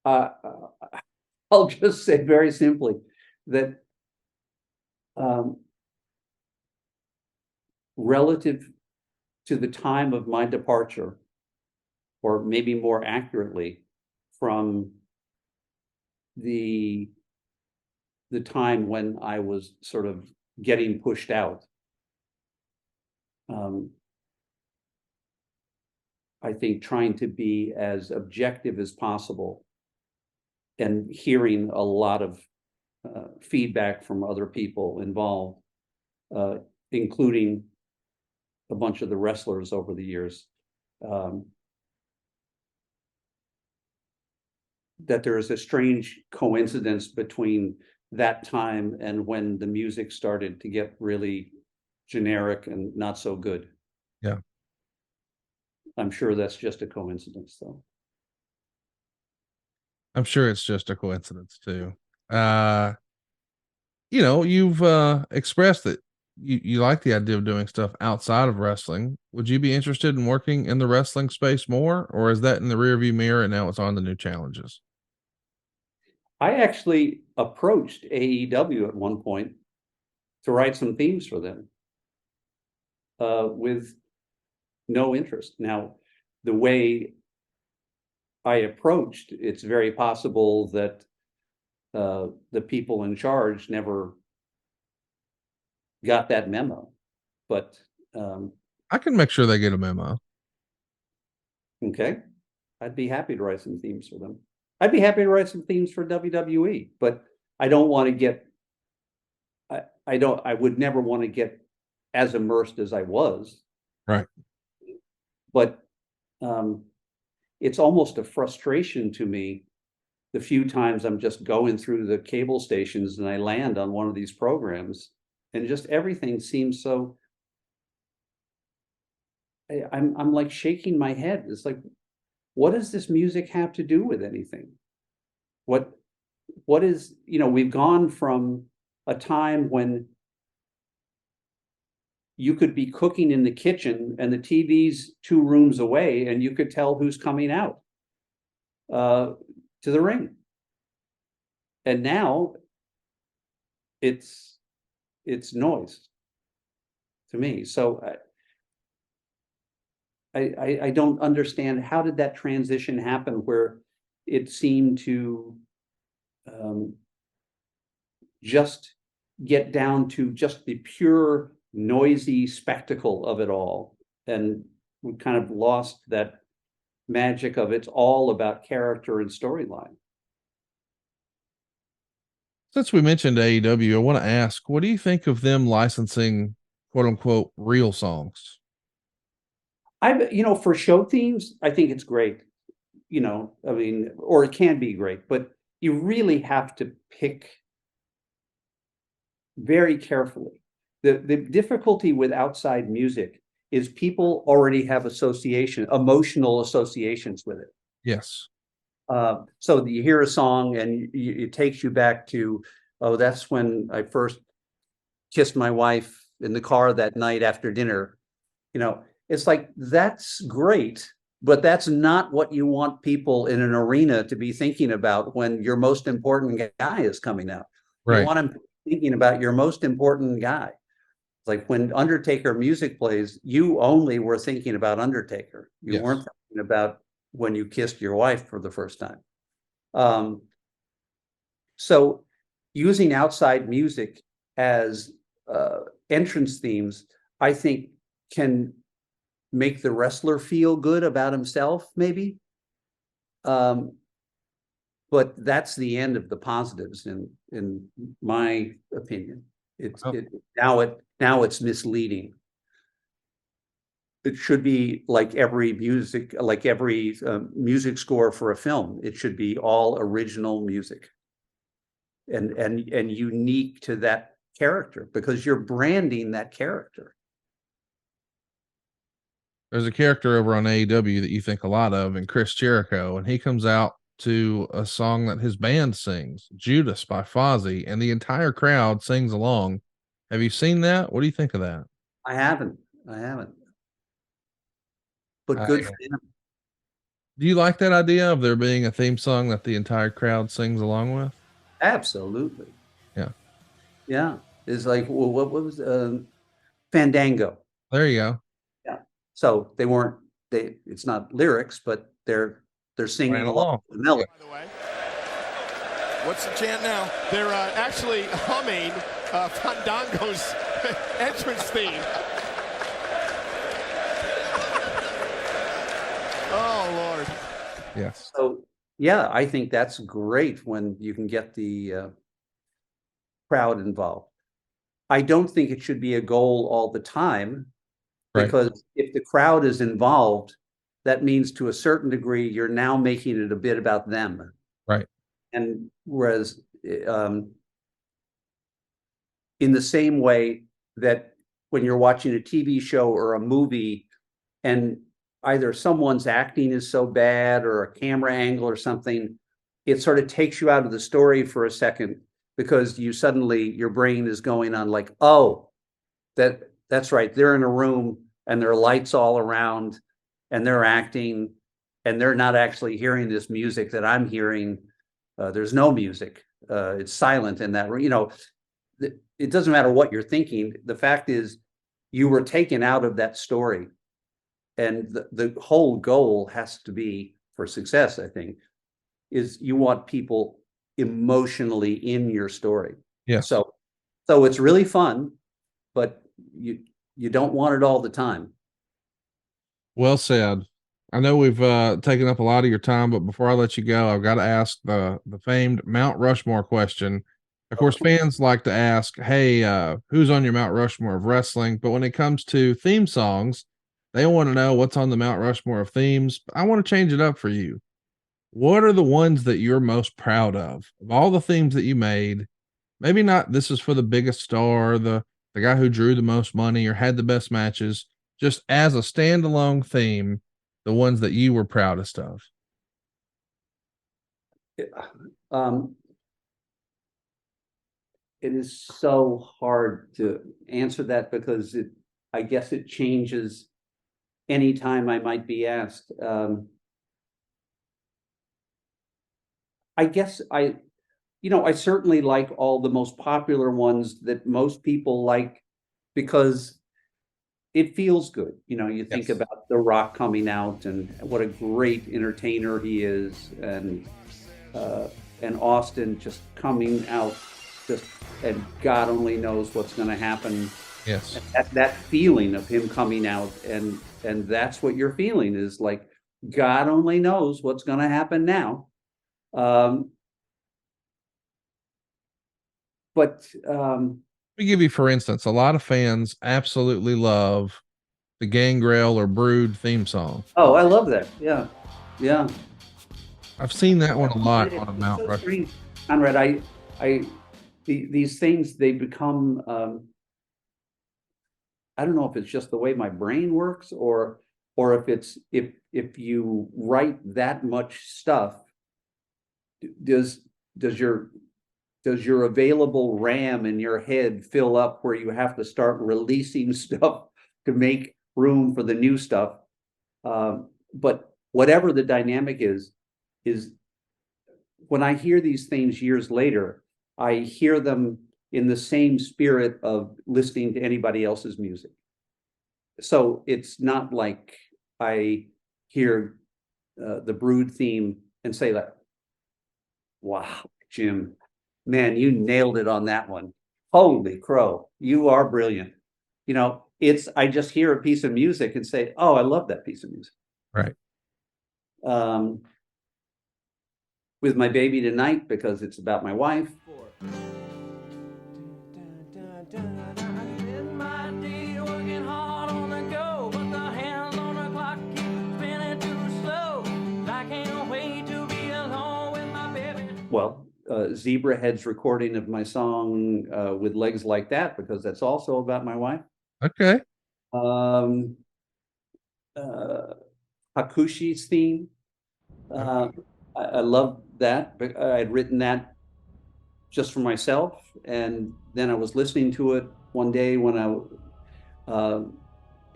I'll just say very simply that relative to the time of my departure, or maybe more accurately, from the time when I was sort of getting pushed out, I think trying to be as objective as possible and hearing a lot of feedback from other people involved, including a bunch of the wrestlers over the years, that there is a strange coincidence between that time and when the music started to get really generic and not so good. Yeah. I'm sure that's just a coincidence, though. I'm sure it's just a coincidence too. You know, you've expressed that you like the idea of doing stuff outside of wrestling. Would you be interested in working in the wrestling space more, or is that in the rearview mirror and now it's on the new challenges? I actually approached AEW at one point to write some themes for them, with no interest. Now, the way I approached, it's very possible that the people in charge never got that memo. But I can make sure they get a memo. okay, I'd be happy to write some themes for them. I'd be happy to write some themes for WWE, but I don't want to get. I would never want to get as immersed as I was. Right. But it's almost a frustration to me the few times I'm just going through the cable stations and I land on one of these programs and just everything seems so. I'm like shaking my head. It's like, what does this music have to do with anything? What is, we've gone from a time when you could be cooking in the kitchen and the TV's 2 rooms away and you could tell who's coming out to the ring. And now it's noise to me. So I don't understand, how did that transition happen where it seemed to just get down to just the pure noisy spectacle of it all, and we kind of lost that magic of it's all about character and storyline. Since we mentioned AEW, I want to ask, what do you think of them licensing quote unquote real songs? For show themes, I think it's great. I mean, or it can be great, but you really have to pick very carefully. The difficulty with outside music is people already have emotional associations with it. Yes. So you hear a song and it takes you back to, oh, that's when I first kissed my wife in the car that night after dinner. It's like, that's great, but that's not what you want people in an arena to be thinking about when your most important guy is coming out. Right. You want them thinking about your most important guy. It's like when Undertaker music plays, you only were thinking about Undertaker. You weren't thinking about when you kissed your wife for the first time. So using outside music as entrance themes, I think can make the wrestler feel good about himself, maybe. But that's the end of the positives in my opinion. Now it's misleading. It should be like every music score for a film. It should be all original music and unique to that character, because you're branding that character. There's a character over on AEW that you think a lot of, and Chris Jericho, and he comes out to a song that his band sings, Judas by Fozzy, and the entire crowd sings along. Have you seen that? What do you think of that? I haven't. But good for him. Do you like that idea of there being a theme song that the entire crowd sings along with? Absolutely. Yeah. Yeah. It's like, well, what was Fandango? There you go. Yeah. So it's not lyrics, but they're singing along with the melody. By the way, what's the chant now? They're actually humming Fandango's entrance theme. Oh, Lord. Yes. So, yeah, I think that's great when you can get the crowd involved. I don't think it should be a goal all the time, because if the crowd is involved, that means to a certain degree, you're now making it a bit about them. Right. And whereas in the same way that when you're watching a TV show or a movie and either someone's acting is so bad or a camera angle or something, it sort of takes you out of the story for a second, because your brain is going on like, oh, That's right. They're in a room and there are lights all around and they're acting and they're not actually hearing this music that I'm hearing. There's no music. It's silent in that room. You know, it doesn't matter what you're thinking. The fact is you were taken out of that story. And the whole goal has to be for success, I think, is you want people emotionally in your story. Yeah. So it's really fun, but you don't want it all the time. Well said. I know we've taken up a lot of your time, but before I let you go, I've got to ask the famed Mount Rushmore question. Of course, fans like to ask, hey, who's on your Mount Rushmore of wrestling? But when it comes to theme songs, they want to know what's on the Mount Rushmore of themes. I want to change it up for you. What are the ones that you're most proud of all the themes that you made? Maybe not this is for the biggest star, the guy who drew the most money or had the best matches, just as a standalone theme, the ones that you were proudest of. It is so hard to answer that because I guess it changes anytime I might be asked. I guess I certainly like all the most popular ones that most people like because it feels good. You know, you think about The Rock coming out and what a great entertainer he is, and Austin just coming out, and God only knows what's going to happen. Yes, that feeling of him coming out, and that's what you're feeling is like God only knows what's going to happen now. But let me give you, for instance, a lot of fans absolutely love the Gangrel or Brood theme song. oh, I love that. Yeah. I've seen that one a lot on a Mount so Rushmore. Conrad, these things, they become, I don't know if it's just the way my brain works or if it's, if you write that much stuff, does your available RAM in your head fill up where you have to start releasing stuff to make room for the new stuff? But whatever the dynamic is when I hear these things years later, I hear them in the same spirit of listening to anybody else's music. So it's not like I hear the Brood theme and say that, wow, Jim, man, you nailed it on that one. Holy crow, you are brilliant. You know, I just hear a piece of music and say, oh, I love that piece of music. Right. With My Baby Tonight, because it's about my wife. Well, Zebrahead's recording of my song With Legs Like That, because that's also about my wife. Okay. Hakushi's theme. I love that. I had written that just for myself, and then I was listening to it one day when and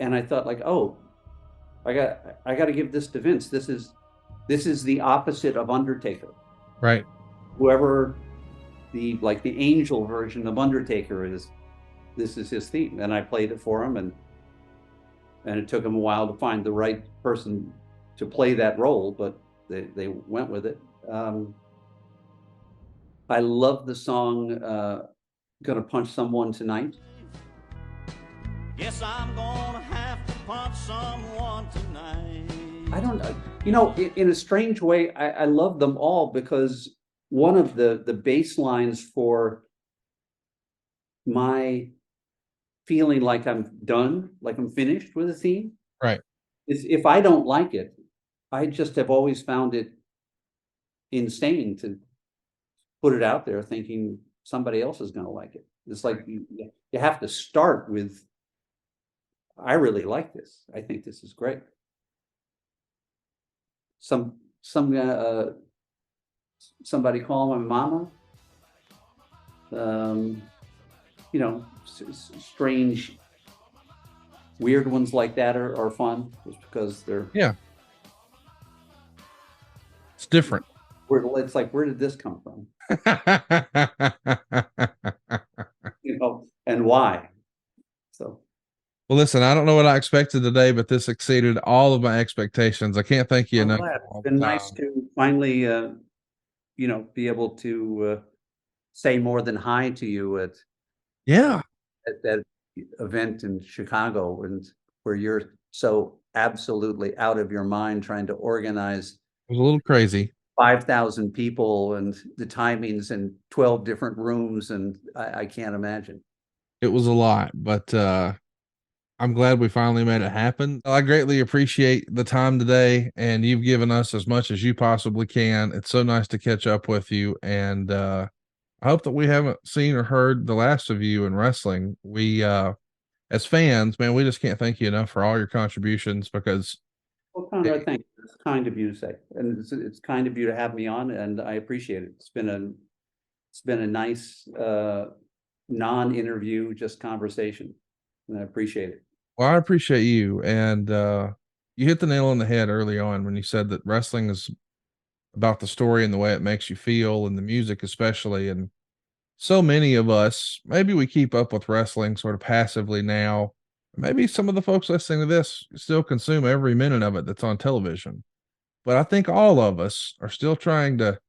I thought, like, oh, I got to give this to Vince. This is the opposite of Undertaker. Right. Whoever the angel version of Undertaker is, this is his theme, and I played it for him, and it took him a while to find the right person to play that role, but they went with it. I love the song Gonna Punch Someone Tonight. Yes, I'm gonna have to punch someone tonight. I don't know. You know, in a strange way, I love them all, because one of the baselines for my feeling like I'm done, like I'm finished with a theme, Right. is if I don't like it, I just have always found it insane to put it out there thinking somebody else is going to like it. It's like you have to start with, I really like this. I think this is great. Somebody call my mama. You know, strange weird ones like that are fun, just because they're Yeah. It's different. it's like, where did this come from? And why? So Well, listen, I don't know what I expected today, but this exceeded all of my expectations. I can't thank you I'm enough. glad. for all It's been the nice time. to finally, be able to say more than hi to you Yeah. at that event in Chicago, and where you're so absolutely out of your mind trying to organize It was a little crazy. 5,000 people and the timings and 12 different rooms, and I can't imagine. It was a lot, but I'm glad we finally made it happen. I greatly appreciate the time today, and you've given us as much as you possibly can. It's so nice to catch up with you, and I hope that we haven't seen or heard the last of you in wrestling. We, as fans, man, we just can't thank you enough for all your contributions because Well, Conrad, thank you. It's kind of you to say, and it's kind of you to have me on, and I appreciate it. It's been a nice non-interview, just conversation, and I appreciate it. well, I appreciate you, and you hit the nail on the head early on when you said that wrestling is about the story and the way it makes you feel, and the music especially. And so many of us, maybe we keep up with wrestling sort of passively now. Maybe some of the folks listening to this still consume every minute of it that's on television. But I think all of us are still trying to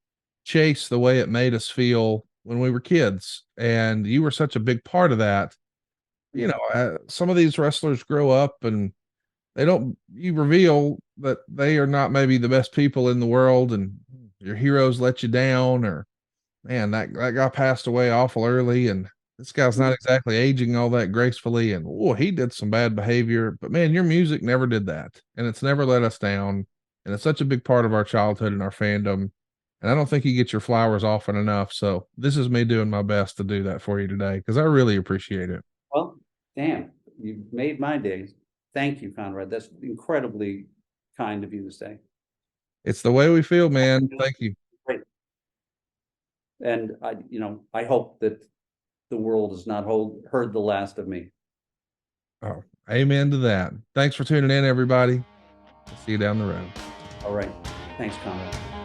chase the way it made us feel when we were kids. And you were such a big part of that. Some of these wrestlers grow up and you reveal that they are not maybe the best people in the world, and your heroes let you down, or man, that guy passed away awful early, and this guy's not exactly aging all that gracefully, and oh, he did some bad behavior. But man, your music never did that, and it's never let us down, and it's such a big part of our childhood and our fandom. And I don't think you get your flowers often enough. So this is me doing my best to do that for you today because I really appreciate it. Well, damn, you made my day. Thank you, Conrad. That's incredibly kind of you to say. It's the way we feel, man. Thank you. Great. And I hope that the world has not heard the last of me. Oh, amen to that. Thanks for tuning in, everybody. See you down the road. All right. Thanks, Conrad.